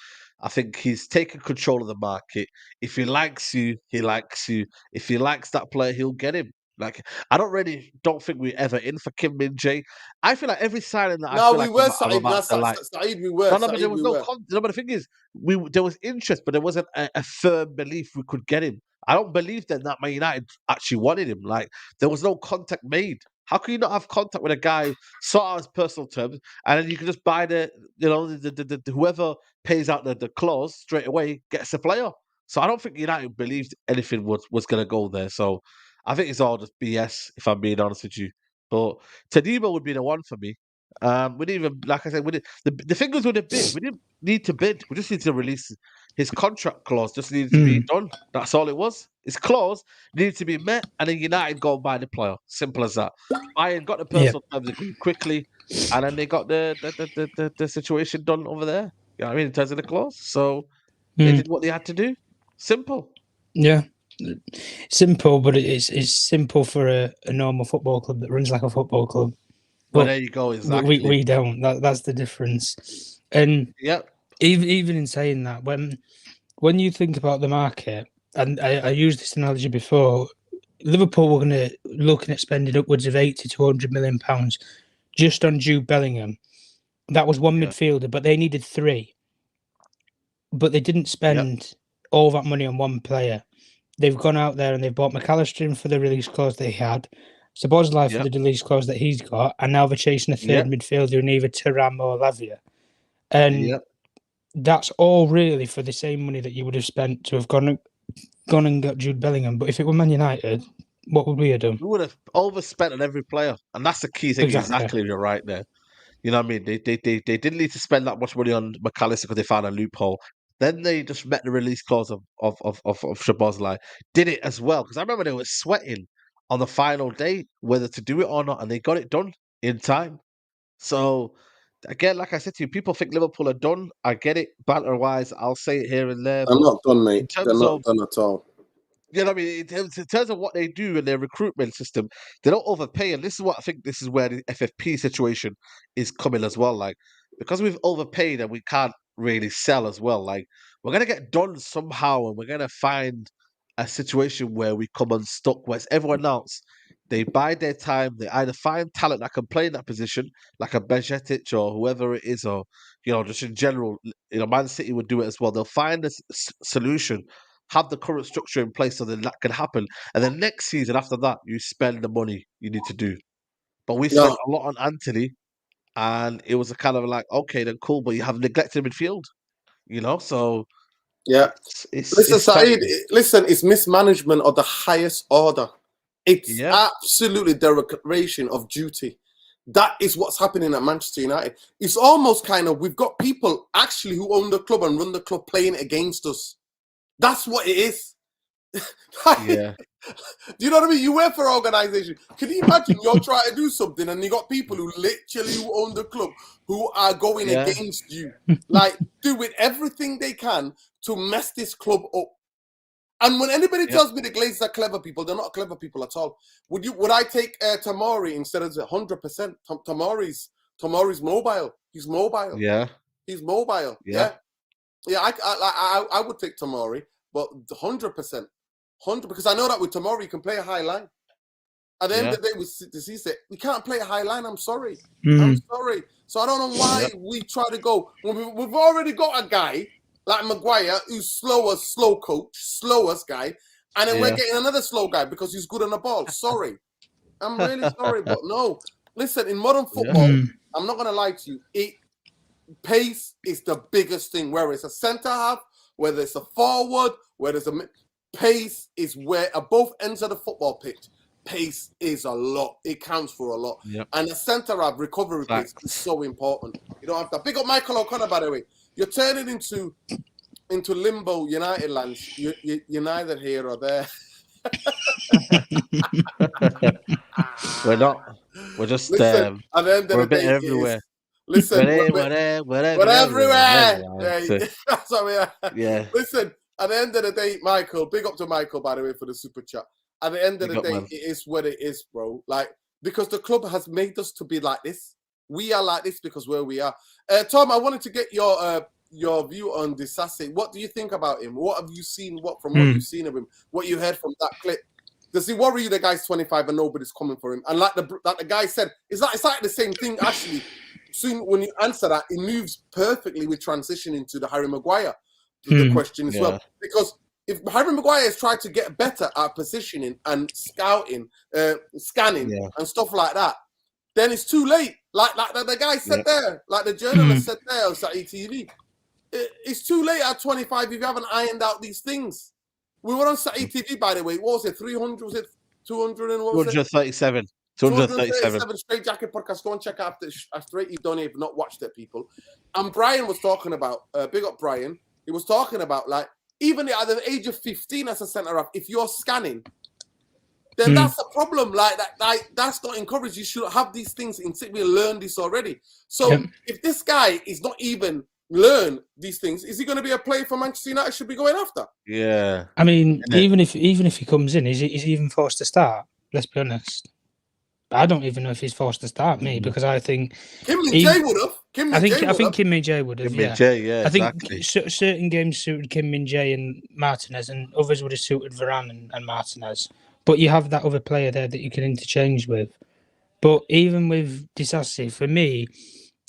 I think he's taken control of the market. If he likes you, he likes you. If he likes that player, he'll get him. Like, I don't think we're ever in for Kim Min-jae. I feel like every signing that we were, Saeed, we were. No, but there was no. No, but the thing is, there was interest, but there wasn't a firm belief we could get him. I don't believe then that Man United actually wanted him. Like, there was no contact made. How can you not have contact with a guy, sort out his personal terms, and then you can just buy the whoever pays out the clause straight away gets a player? So I don't think United believed anything was going to go there. So I think it's all just BS, if I'm being honest with you. But Todibo would be the one for me. We didn't even, like I said, the thing was with the bid. We didn't need to bid. We just need to release his contract clause. Just needed to be done. That's all it was. His clause needed to be met, and then United go and buy the player. Simple as that. Bayern got the personal terms agreed quickly, and then they got the situation done over there. You know what I mean, in terms of the clause. So they did what they had to do. Simple. Yeah. Simple, but it's simple for a normal football club that runs like a football club. Well, there you go. Exactly. We don't. That's the difference. And even in saying that, when you think about the market, and I used this analogy before, Liverpool were looking at spending upwards of 80 to 100 million pounds just on Jude Bellingham. That was one midfielder, but they needed 3. But they didn't spend all that money on one player. They've gone out there and they've bought McAllister in for the release clause that he had, Szoboszlai for the release clause that he's got, and now they're chasing a third midfielder in either Thuram or Lavia. And that's all really for the same money that you would have spent to have gone and got Jude Bellingham. But if it were Man United, what would we have done? We would have overspent on every player. And that's the key thing. Exactly, you're right there. You know what I mean? They didn't need to spend that much money on McAllister because they found a loophole. Then they just met the release clause of Szoboszlai, did it as well. Because I remember they were sweating on the final day whether to do it or not, and they got it done in time. So again, like I said to you, people think Liverpool are done. I get it, banter wise. I'll say it here and there. I'm not done, In mate. They're terms not of done at all. you know what I mean? In terms of what they do in their recruitment system, they don't overpay. And this is what I think this is where the FFP situation is coming as well. Like, because we've overpaid and we can't really sell as well, like, we're going to get done somehow and we're going to find a situation where we come unstuck, whereas everyone else, they bide their time. They either find talent that can play in that position, like a Bejetic or whoever it is, or, just in general, Man City would do it as well. They'll find a solution, have the current structure in place so that can happen. And then next season after that, you spend the money you need to do. But we spent No, a lot on Anthony, and it was a kind of like, okay, then cool, but you have neglected midfield, so yeah. it's Listen, it's kind Saeed, listen, it's mismanagement of the highest order. It's yeah, absolutely dereliction of duty. That is what's happening at Manchester United. It's almost kind of, we've got people actually who own the club and run the club playing against us. That's what it is. yeah, Do you know what I mean? You work for an organization. Can you imagine you're trying to do something and you got people who literally own the club who are going yeah, against you, like doing everything they can to mess this club up. And when anybody yeah, tells me the Glazers are clever people, they're not clever people at all. Would I take Tamori instead of 100%? Tamori's mobile. He's mobile. yeah, He's mobile. yeah, Yeah. I would take Tamori, but 100%. 100, because I know that with Tamori you can play a high line. At the end of the day, with Disasa, we can't play a high line. I'm sorry. I'm sorry. So I don't know why we try to go. When we've already got a guy like Maguire who's slow coach, slowest guy, and then we're getting another slow guy because he's good on the ball. Sorry. I'm really sorry, but no. Listen, in modern football, I'm not going to lie to you. Pace is the biggest thing, whether it's a centre half, whether it's a forward, whether it's a... Pace is where at both ends of the football pitch, pace is a lot. It counts for a lot. Yep. And the centre half recovery pace is so important. You don't have to. Big up Michael O'Connor, by the way. You're turning into limbo United lands. You're neither here or there. We're not. We're just Listen, at the end of we're the a bit day, everywhere. Listen, we're everywhere. Yeah. That's what we are. Yeah. Listen, at the end of the day, Michael, big up to Michael, by the way, for the super chat. At the end of the day, it is what it is, bro. Like, because the club has made us to be like this. We are like this because where we are. Tom, I wanted to get your view on Disasa. What do you think about him? What have you seen? What you've seen of him? What you heard from that clip? Does he worry you? The guy's 25 and nobody's coming for him. And like the guy said, it's like the same thing actually. Soon when you answer that, it moves perfectly with transitioning to the Harry Maguire. The question as well, because if Harry Maguire has tried to get better at positioning and scouting, scanning and stuff like that, then it's too late. Like the guy said there, like the journalist said there on Saturday TV, it's too late at 25 if you haven't ironed out these things. We were on Saturday TV, by the way. What was it? 300? Was it 200 and what was it? 237. 237 Straight Jacket podcast. Go and check out after you've done it. If not watched it, people. And Brian was talking about, big up Brian. He was talking about, like, even at the age of 15 as a centre half, if you're scanning, then that's a problem. Like that's not encouraged. You should have these things in we learn this already. So if this guy is not even learn these things, is he going to be a player for Manchester United? Should be going after? Yeah. I mean, even if he comes in, is he even forced to start? Let's be honest. I don't even know if he's forced to start me because I think Kim Min-jae would have. I think Kim Min-jae would have. Kim Min-jae, yeah, I think exactly. certain games suited Kim Min-jae and Martinez, and others would have suited Varane and Martinez. But you have that other player there that you can interchange with. But even with Disasa, for me,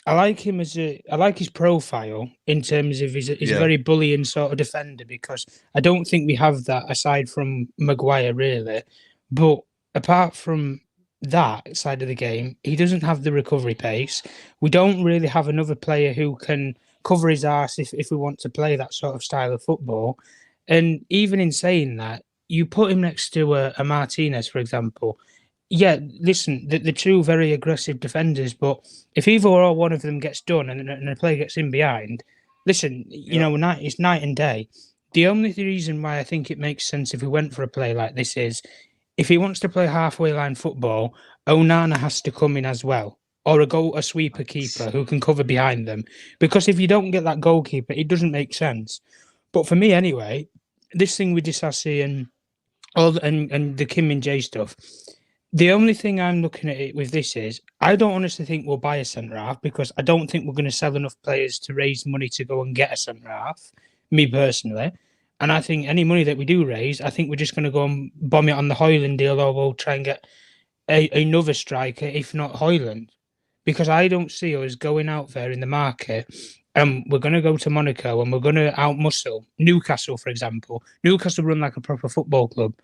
I like him I like his profile in terms of he's a very bullying sort of defender, because I don't think we have that aside from Maguire really. But apart from that side of the game, he doesn't have the recovery pace. We don't really have another player who can cover his arse if we want to play that sort of style of football. And even in saying that, you put him next to a Martinez, for example, Yeah, listen, the two very aggressive defenders, but if either or one of them gets done and a player gets in behind, listen, you know, it's night and day. The only reason why I think it makes sense if we went for a play like this is if he wants to play halfway line football, Onana has to come in as well, or a sweeper keeper who can cover behind them. Because if you don't get that goalkeeper, it doesn't make sense. But for me, anyway, this thing with Disasi and the Kim and Jay stuff. The only thing I'm looking at it with this is I don't honestly think we'll buy a centre half because I don't think we're going to sell enough players to raise money to go and get a centre half. Me personally. And I think any money that we do raise, I think we're just going to go and bomb it on the Hoyland deal, or we'll try and get another striker, if not Hoyland, because I don't see us going out there in the market and we're going to go to Monaco and we're going to outmuscle Newcastle, for example. Newcastle run like a proper football club.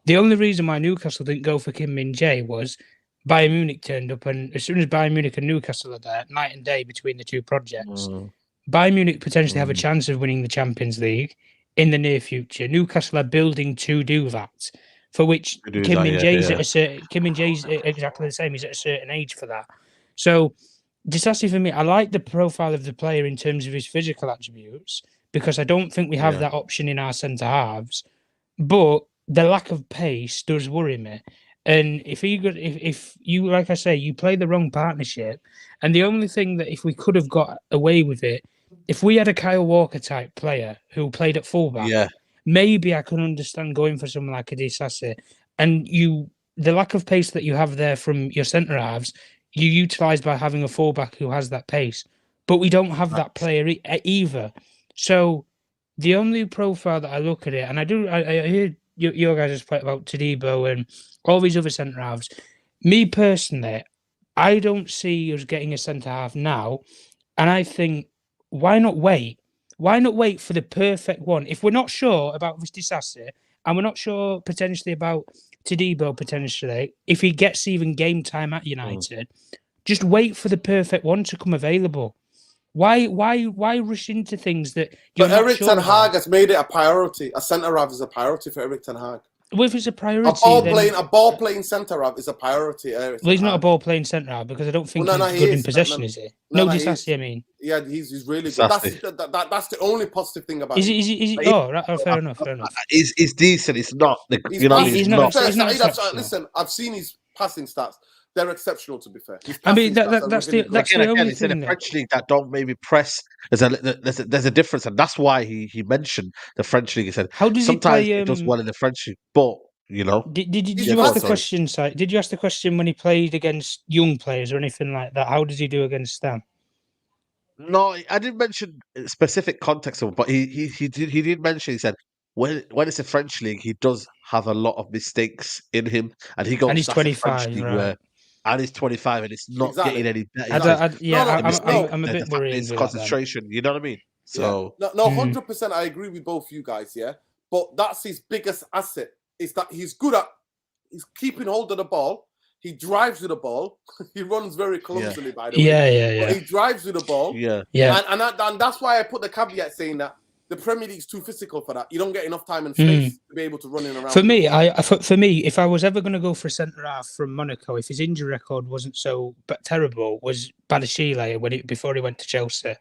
The only reason why Newcastle didn't go for Kim Min-jae was Bayern Munich turned up, and as soon as Bayern Munich and Newcastle are there, night and day between the two projects. Bayern Munich potentially have a chance of winning the Champions League in the near future. Newcastle are building to do that, for which Kim Min-jae's exactly the same. He's at a certain age for that. So, Disasi for me, I like the profile of the player in terms of his physical attributes because I don't think we have that option in our centre halves, but the lack of pace does worry me. And if you, like I say, you play the wrong partnership, and the only thing that if we could have got away with it, if we had a Kyle Walker type player who played at fullback, maybe I can understand going for someone like a Disasi. And the lack of pace that you have there from your centre halves, you utilise by having a fullback who has that pace. But we don't have that player either. So the only profile that I look at it, and I hear your guys' point about Todibo and all these other centre halves. Me personally, I don't see us getting a centre half now, and I think why not wait? Why not wait for the perfect one? If we're not sure about this Disasi, and we're not sure potentially about Todibo potentially, if he gets even game time at United, just wait for the perfect one to come available. Why rush into things that you're not Eric sure Ten about? Hag has made it a priority. A centre half is a priority for Eric Ten Hag. Well, if it's a priority, a ball playing centre half is a priority. Well, he's not a ball playing centre half because I don't think he's good in possession, is he? No, Disasi, I mean. Yeah, he's really good. That's the only positive thing about him. Is he? Oh, right, fair enough. He's decent. It's not. He's not. Listen, I've seen his passing stats. They're exceptional, to be fair. I mean, that's the only thing. In the French league that don't maybe press. There's a difference, and that's why he mentioned the French league. He said how does sometimes he play, it does well in the French league, but you know. Did you ask the question? Did you ask the question when he played against young players or anything like that? How does he do against them? No, I didn't mention specific context of it, but he did mention. He said when it's a French league, he does have a lot of mistakes in him, and he goes. And he's 25, right? And he's 25, and it's not getting any better. I'm a bit worried. His concentration, you know what I mean? So no, 100%. I agree with both you guys. Yeah, but that's his biggest asset is that he's keeping hold of the ball. He drives with the ball. He runs very clumsily, by the way. Yeah. But he drives with the ball. Yeah. And that's why I put the caveat saying that the Premier League's too physical for that. You don't get enough time and space to be able to run in around. For me, if I was ever going to go for a centre half from Monaco, if his injury record wasn't so terrible, was Badashile before he went to Chelsea.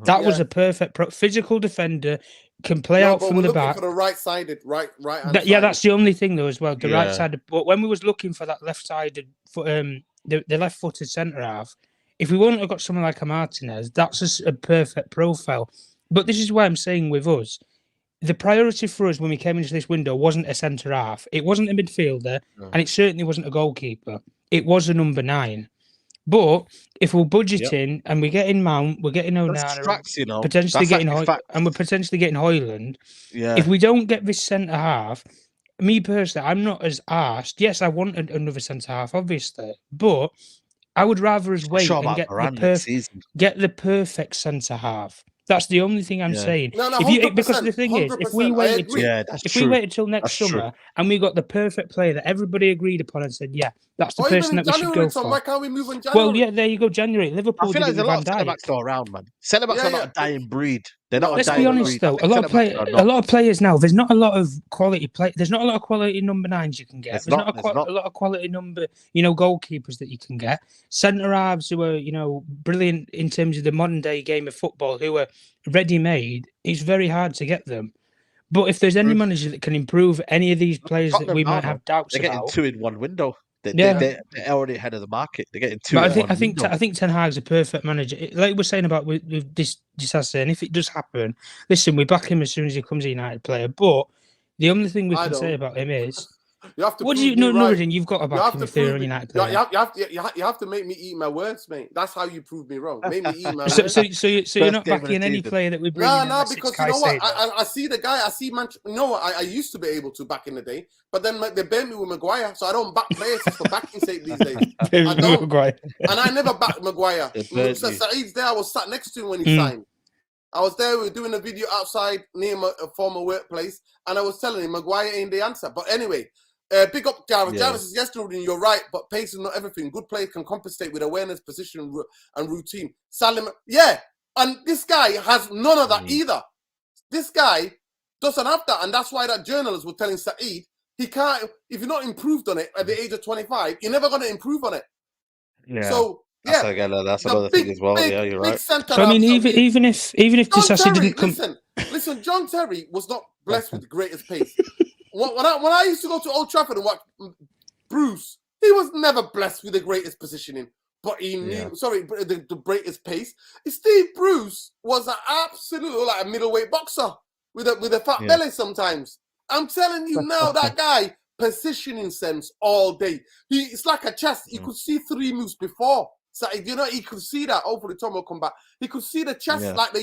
That was a perfect physical defender, can play out from the back. For the right-sided, right. That's the only thing though as well. The right-sided. But when we was looking for that left-sided, the left-footed centre half, if we wouldn't have got someone like a Martinez, that's a perfect profile. But this is why I'm saying with us, the priority for us when we came into this window wasn't a centre half. It wasn't a midfielder, and it certainly wasn't a goalkeeper. It was a number 9. But if we're budgeting and we're getting Mount, we're getting Onana, potentially getting and we're potentially getting Hoyland. Yeah. If we don't get this centre half, me personally, I'm not as arsed. Yes, I want another centre half, obviously, but I would rather us wait and get the perfect centre half. That's the only thing I'm saying. No, because the thing is, if we waited till next summer and we got the perfect player that everybody agreed upon and said, yeah, that's the person that we should go for. Why can't we move in January? Well, yeah, there you go, January. Liverpool. I feel like there's a lot of centre backs go around, man. Centre backs are not a dying breed. They're not. Let's be honest though. A lot of players now. There's not a lot of quality play. There's not a lot of quality number 9s you can get. There's not a lot of quality number, goalkeepers that you can get. Centre halves who are, brilliant in terms of the modern day game of football, who are ready made. It's very hard to get them. But if there's any manager that can improve any of these players that we might have doubts about, they're getting 2 in 1 window. They're already ahead of the market. They're getting 2 in 1 window. I think Ten Hag's a perfect manager. Like we're saying about with this Disasa, and if it does happen, listen, we back him as soon as he becomes a United player. But the only thing we can say about him is, you have to. What do you know, Nuruddin? You've got to back him if they're a United player. You have to make me eat my words, mate. That's how you prove me wrong. Make me eat my words. So you're not backing any player that we bring. No, because you know what? I see the guy. I see I used to be able to back in the day, but then they banned me with Maguire, so I don't back players for backing sake these days. I don't. And I never backed Maguire. So Saeed's there. I was sat next to him when he signed. I was there. We were doing a video outside near my former workplace, and I was telling him Maguire ain't the answer. But anyway. Big up Gareth. Gareth says, yes, Jordan, you're right, but pace is not everything. Good players can compensate with awareness, position, and routine. Salim, and this guy has none of that either. This guy doesn't have that, and that's why that journalist was telling Saeed, he can't, if you're not improved on it at the age of 25, you're never going to improve on it. Yeah. So, that's another thing as well. Yeah, you're right. So, I mean, even if Disasa didn't come... Listen, John Terry was not blessed with the greatest pace. When I used to go to Old Trafford and watch Bruce, he was never blessed with the greatest positioning, but he knew. The greatest pace. Steve Bruce was an absolute a middleweight boxer with a fat belly. Sometimes I'm telling you now, that guy positioning sense all day. It's like a chess. You could see 3 moves before. So he could see that. Hopefully Tom will come back. He could see the chess like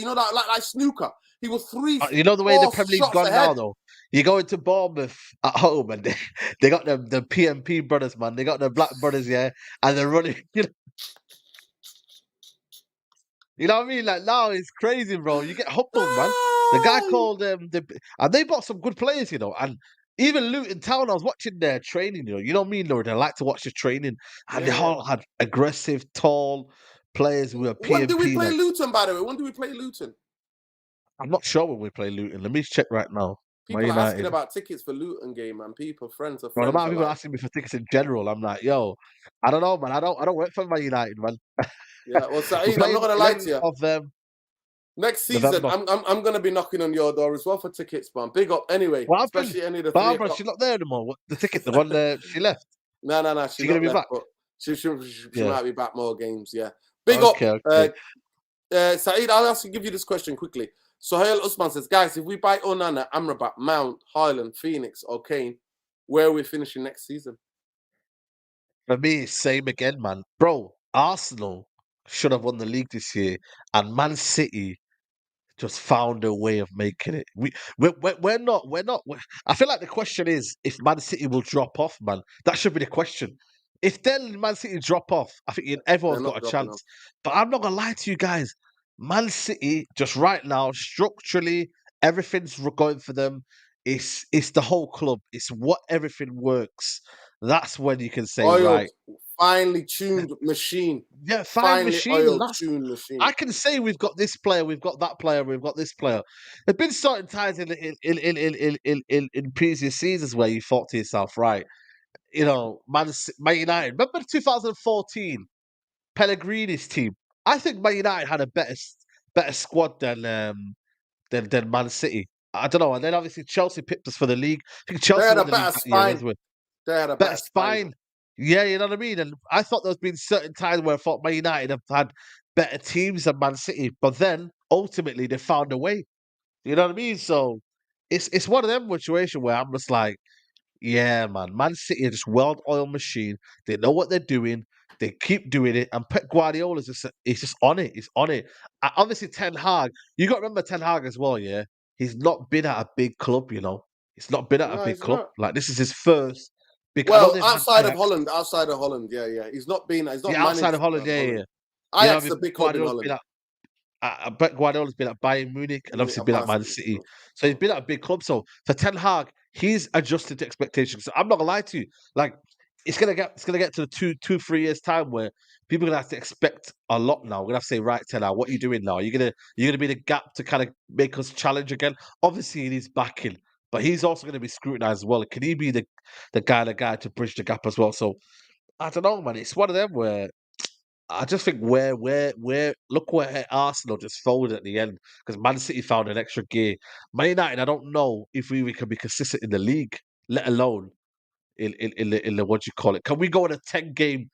snooker. He was 3. You know the way the Premier League's gone now, though. You go into Bournemouth at home, and they got the PMP brothers, man. They got the Black brothers, and they're running. You know what I mean? Like now, it's crazy, bro. You get humbled, man. The guy called and they bought some good players, and even Luton Town. I was watching their training. You know what I mean, Lord. I like to watch the training, and they all had aggressive, tall players who were PMP. When do we play Luton, by the way? When do we play Luton? I'm not sure when we play Luton. Let me check right now. People are asking about tickets for Luton game, man. Friends. The amount of people asking me for tickets in general. I'm like, yo, I don't know, man. I don't work for Man United, man. Yeah, well, Saeed, I'm not gonna lie to you. Of them. Next season, I'm gonna be knocking on your door as well for tickets, man. Big up, anyway. What especially any of the Barbara, she's not there anymore. What the ticket? The one she left. No. She's gonna be back. But she might be back more games. Yeah. Big up. Saeed, I'll also give you this question quickly. Sohail Usman says, guys, if we buy Onana, Amrabat, Mount, Highland, Phoenix, or Kane, where are we finishing next season? For me, same again, man. Bro, Arsenal should have won the league this year, and Man City just found a way of making it. We're not. I feel like the question is if Man City will drop off, man. That should be the question. If then Man City drop off, I think everyone's got a chance. But I'm not gonna lie to you guys. Man City, just right now, structurally, everything's going for them. It's the whole club. It's what everything works. That's when you can say, right. Finely tuned machine. Yeah, finely tuned machine. I can say we've got this player, we've got that player, we've got this player. There've been certain times in previous seasons where you thought to yourself, right, Man United. Remember 2014, Pellegrini's team. I think Man United had a better squad than Man City. I don't know. And then obviously Chelsea picked us for the league. I think Chelsea had a better spine. They had a better spine. Yeah, you know what I mean? And I thought there's been certain times where I thought Man United have had better teams than Man City. But then ultimately they found a way. You know what I mean? So it's one of them situations where I'm just like, yeah, Man City are just well-oiled machine. They know what they're doing. They keep doing it, and Pep Guardiola's just on it. He's on it. Obviously, Ten Hag. You got to remember Ten Hag as well. Yeah, he's not been at a big club. He's not been at a big club. Like this is his first big. Well, outside of Holland, yeah. He's not been. He's not outside of Holland. Yeah. Ajax a big club in Holland. Pep Guardiola's been at Bayern Munich and obviously been at Man City. So he's been at a big club. So for Ten Hag, he's adjusted to expectations. So I'm not gonna lie to you. Like it's gonna get to the 2-3 years time where people are gonna have to expect a lot now. We're gonna have to say, right, Teller, what are you doing now? You're gonna be the gap to kind of make us challenge again. Obviously, he needs backing, but he's also gonna be scrutinized as well. Can he be the guy to bridge the gap as well? So I don't know, man. It's one of them where I just think where look where Arsenal just folded at the end because Man City found an extra gear. Man United, I don't know if we can be consistent in the league, let alone in the what do you call it? Can we go on a 10-game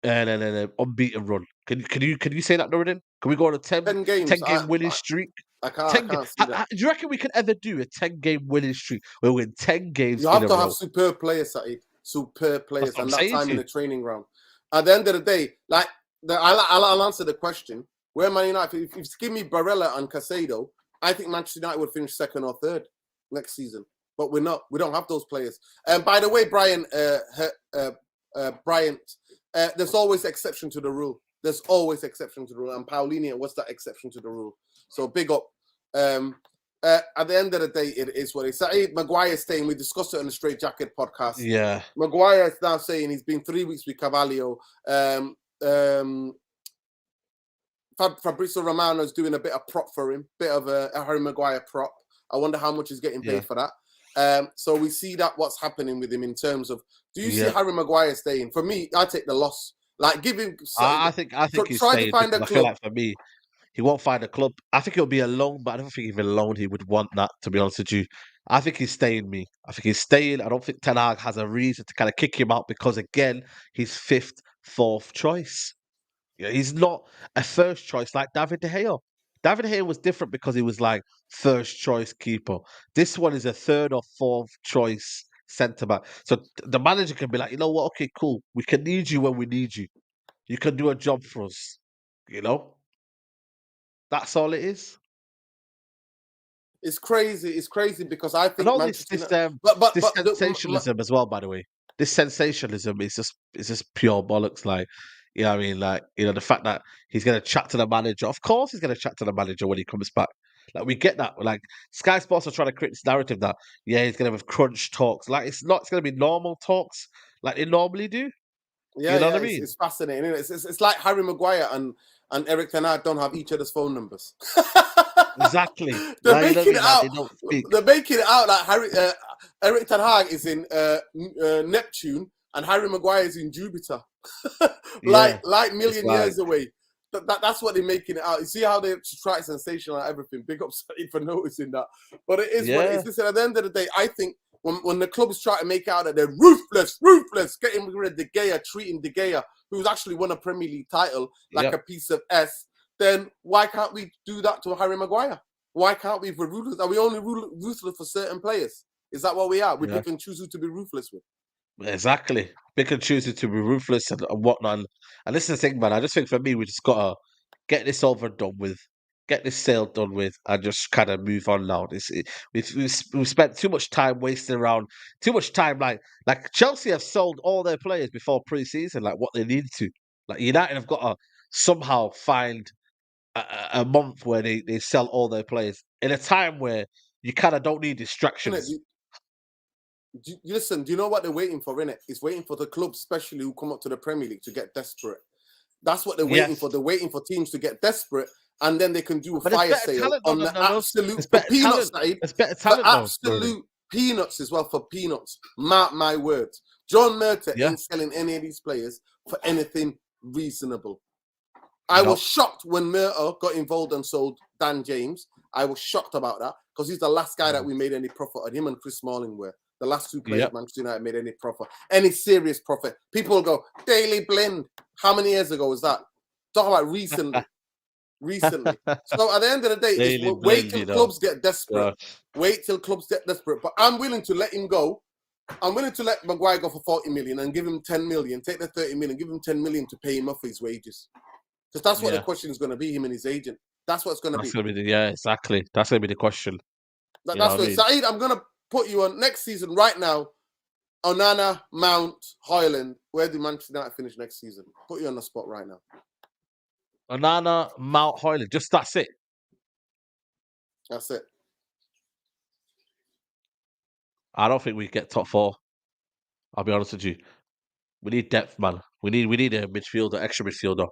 unbeaten run? Can you say that, Norrin? Can we go on a 10 games. 10-game winning streak? I can't see that. Do you reckon we can ever do a 10-game winning streak where we win 10 games You in have a to row? have superb players, Saeed. Superb players, what and I'm that saying time to in you. the training ground. At the end of the day, like I'll answer the question. Where Man United, if you give me Barella and Casado, I think Manchester United would finish second or third next season. But we're not. We don't have those players. And by the way, Bryant, there's always exception to the rule. There's always exception to the rule. And Paulinho was that exception to the rule. So big up. At the end of the day, it is what it is. Saeed Maguire staying. We discussed it on the Straight Jacket podcast. Yeah. Maguire is now saying he's been 3 weeks with Carvalho. Fabrizio Romano is doing a bit of prop for him, bit of a Harry Maguire prop. I wonder how much he's getting paid for that. So we see that what's happening with him in terms of, do you see Harry Maguire staying? For me, I take the loss. Like, give him. I think he's try staying. to find a I club. feel like for me, he won't find a club. I think it'll be a loan, but I don't think even loan he would want that, to be honest with you. I think he's staying, me. I think he's staying. I don't think Ten Hag has a reason to kind of kick him out because, again, he's fifth, fourth choice. Yeah, he's not a first choice like David De Gea. David De Gea was different because he was like first choice keeper. This one is a third or fourth choice centre back. So the manager can be like, you know what? Okay, cool. We can need you when we need you. You can do a job for us. You know? That's all it is. It's crazy. It's crazy because I think And all Manchester this United, sensationalism as well, by the way. This sensationalism is just pure bollocks. Like, you know what I mean? Like, you know, the fact that he's gonna chat to the manager. Of course he's gonna chat to the manager when he comes back. Like, we get that. Like, Sky Sports are trying to create this narrative that, yeah, he's gonna have crunch talks. Like, it's gonna be normal talks like they normally do. Yeah, you know yeah, what I mean? It's fascinating. Isn't it? It's like Harry Maguire and Eric Ten Hag don't have each other's phone numbers. Exactly. They're Like, making it out. They don't speak. They're making it out like Eric Ten Hag is in Neptune and Harry Maguire is in Jupiter, like million years away. That's what they're making it out. You see how they try to sensationalize everything. Big up for noticing that. But it is what it is. Listen, at the end of the day, I think when the clubs try to make out that they're ruthless, getting rid of De Gea, treating De Gea, who's actually won a Premier League title, like a piece of S, then why can't we do that to Harry Maguire? Why can't we be ruthless? Are we only ruthless for certain players? Is that what we are? We pick and choose who to be ruthless with. Exactly. Pick and choose to be ruthless and whatnot. And this is the thing, man. I just think for me, we just gotta get this over and done with, get this sale done with, and just kind of move on now. We've spent too much time wasting around, too much time. Like Chelsea have sold all their players before pre-season, like what they need to. Like United have got to somehow find a month where they sell all their players in a time where you kind of don't need distractions. Listen, do you know what they're waiting for, innit? It's waiting for the clubs, especially who come up to the Premier League, to get desperate. That's what they're waiting for. They're waiting for teams to get desperate, and then they can do a fire sale on the absolute peanuts side. There's better talent, absolute peanuts as well, for peanuts. Mark my words. John Murtagh ain't selling any of these players for anything reasonable. I was shocked when Murtagh got involved and sold Dan James. I was shocked about that because he's the last guy that we made any profit on. Him and Chris Smalling were the last two players Manchester United made any profit, any serious profit. People will go, Daily Blind. How many years ago was that? Talk about recently. So at the end of the day, it's wait till clubs get desperate. Wait till clubs get desperate. But I'm willing to let him go. I'm willing to let Maguire go for 40 million and give him 10 million. Take the 30 million, give him 10 million to pay him off his wages. Because that's what the question is going to be, him and his agent. That's what it's going to be. Exactly. That's going to be the question. That's what Saeed, I'm going to put you on next season right now. Onana, Mount, Højlund. Where do Manchester United finish next season? Put you on the spot right now. Onana, Mount, Højlund. Just that's it. That's it. I don't think we get top four. I'll be honest with you. We need depth, man. We need a midfielder, extra midfielder.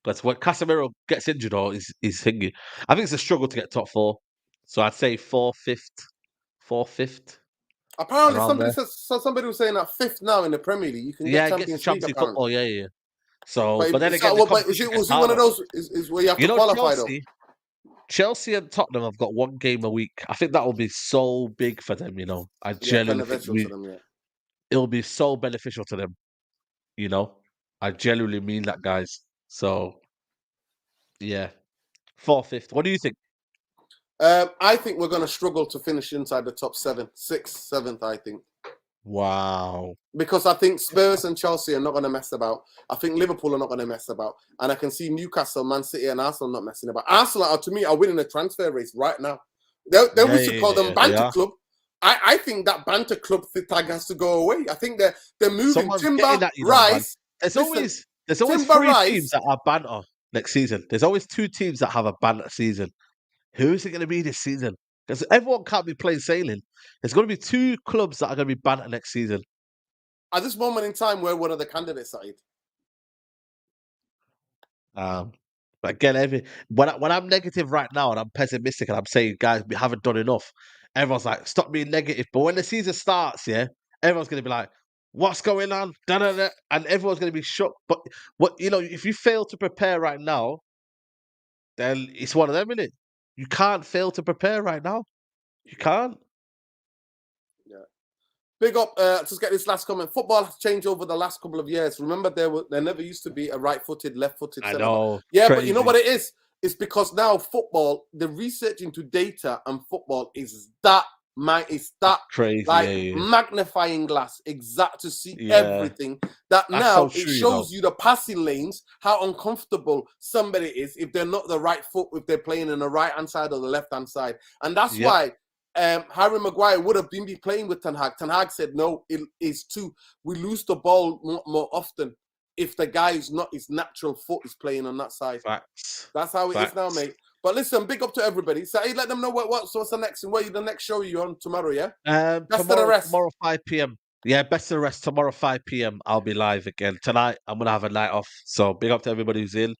Because when Casemiro gets injured or he's thinking, I think it's a struggle to get top 4. So I'd say 4th, 5th. Apparently, Around there. somebody was saying that 5th now in the Premier League. You can get Yeah, it gets the Champions League, Champions League apparently. football. Yeah. So, but then is again, that, the but competition was gets it one of harder. those is where you have to qualify though? Chelsea and Tottenham have got 1 game a week. I think that will be so big for them. I genuinely think beneficial to them. Yeah. it'll be so beneficial to them. I genuinely mean that, guys. So, yeah, 4th, 5th. What do you think? I think we're going to struggle to finish inside the top 7, 6th, 7th. I think. Wow. Because I think Spurs and Chelsea are not going to mess about. I think Liverpool are not going to mess about. And I can see Newcastle, Man City, and Arsenal not messing about. Arsenal, to me, are winning the transfer race right now. Then we should call them Banter Club. I think that Banter Club tag has to go away. I think they're moving Timber, Rice. There's always 3 teams that are banter next season. There's always 2 teams that have a banter season. Who is it going to be this season? Because everyone can't be plain sailing. There's going to be 2 clubs that are going to be banter next season. At this moment in time, we're one of the candidates, Saeed. But again, when I'm negative right now and I'm pessimistic and I'm saying, guys, we haven't done enough, everyone's like, stop being negative. But when the season starts, everyone's going to be like, what's going on? Da-da-da. And everyone's going to be shocked. But if you fail to prepare right now, then it's one of them, innit? You can't fail to prepare right now. You can't. Yeah. Big up, just get this last comment. Football has changed over the last couple of years. Remember, there never used to be a right-footed, left-footed centre. I know. Yeah, crazy. But you know what it is? It's because now football, the research into data and football is crazy, magnifying glass, exact to see everything. That that's now so true, it shows you the passing lanes, how uncomfortable somebody is if they're not the right foot, if they're playing in the right-hand side or the left-hand side. And that's why Harry Maguire would have been playing with Ten Hag. Ten Hag said, no, it is too. We lose the ball more often if the guy is not his natural foot is playing on that side. Facts. That's how it is now, mate. But listen, big up to everybody. So let them know what's the next and where the next show you're on tomorrow, yeah? Best of the rest. Tomorrow 5 p.m. Yeah, best of the rest. Tomorrow 5 p.m. I'll be live again. Tonight I'm gonna have a night off. So big up to everybody who's in.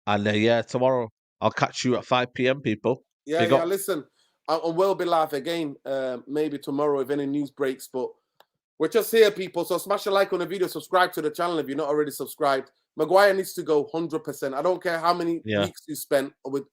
And tomorrow I'll catch you at 5 p.m. people. Yeah, listen. I will be live again, maybe tomorrow if any news breaks, but we're just here, people. So smash a like on the video, subscribe to the channel if you're not already subscribed. Maguire needs to go 100%. I don't care how many weeks you spent with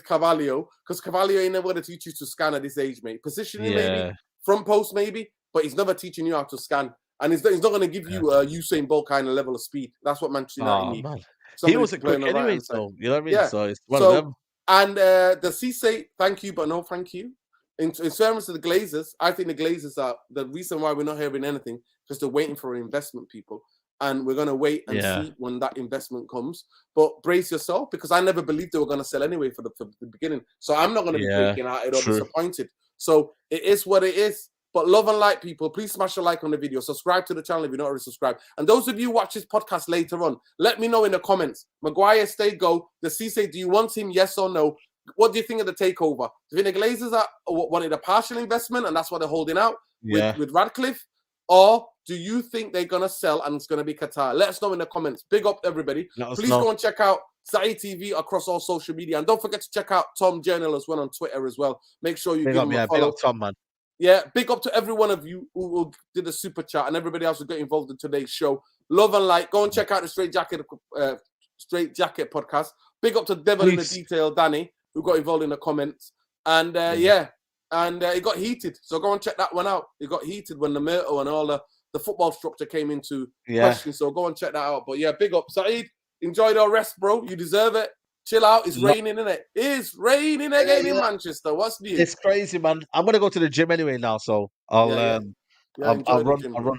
Carvalho, because Carvalho ain't never going to teach you to scan at this age, mate. Positioning maybe, front post maybe, but he's never teaching you how to scan. And he's not going to give you a Usain Bolt kind of level of speed. That's what Manchester United need. Man. He wasn't quick anyway, so you know what I mean? Yeah. So it's one of them. And the CC, thank you, but no thank you. In terms of the Glazers, I think the Glazers are the reason why we're not hearing anything, because they're waiting for investment, people. And we're going to wait and see when that investment comes. But brace yourself, because I never believed they were going to sell anyway for the beginning. So I'm not going to be breaking out or disappointed. So it is what it is. But love and light, people, please smash a like on the video. Subscribe to the channel if you're not already subscribed. And those of you who watch this podcast later on, let me know in the comments. Maguire, stay, go. The Cisse, do you want him, yes or no? What do you think of the takeover? Do you think the Glazers wanted a partial investment and that's what they're holding out with Ratcliffe? Or do you think they're going to sell and it's going to be Qatar? Let us know in the comments. Big up, everybody. Please go and check out Saeed TV across all social media. And don't forget to check out Tom Journal as well on Twitter as well. Make sure you give him a follow. Big up, Tom, man. Yeah, big up to every one of you who did the super chat and everybody else who got involved in today's show. Love and light. Go and check out the Straight Jacket podcast. Big up to Devil in the Detail, Danny, who got involved in the comments. And it got heated. So go and check that one out. It got heated when the Myrtle and all the football structure came into question. So go and check that out. But yeah, big up. Saeed, enjoy the rest, bro. You deserve it. Chill out. It's raining, isn't it? It's raining again in Manchester. What's new? It's crazy, man. I'm gonna go to the gym anyway now, so I'll run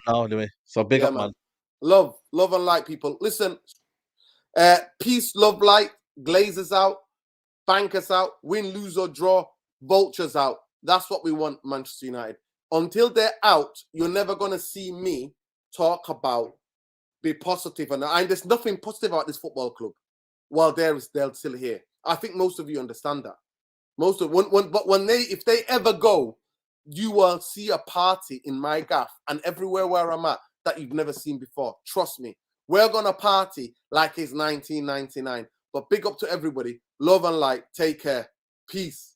now anyway. So big up, man. Love and light, people. Listen, peace, love, light. Glazers out, bankers out, win, lose or draw, vultures out. That's what we want, Manchester United. Until they're out, you're never gonna see me talk about be positive, and there's nothing positive about this football club. While they're still here, I think most of you understand that. If they ever go, you will see a party in my gaff and everywhere where I'm at that you've never seen before. Trust me. We're going to party like it's 1999. But big up to everybody. Love and light. Take care. Peace.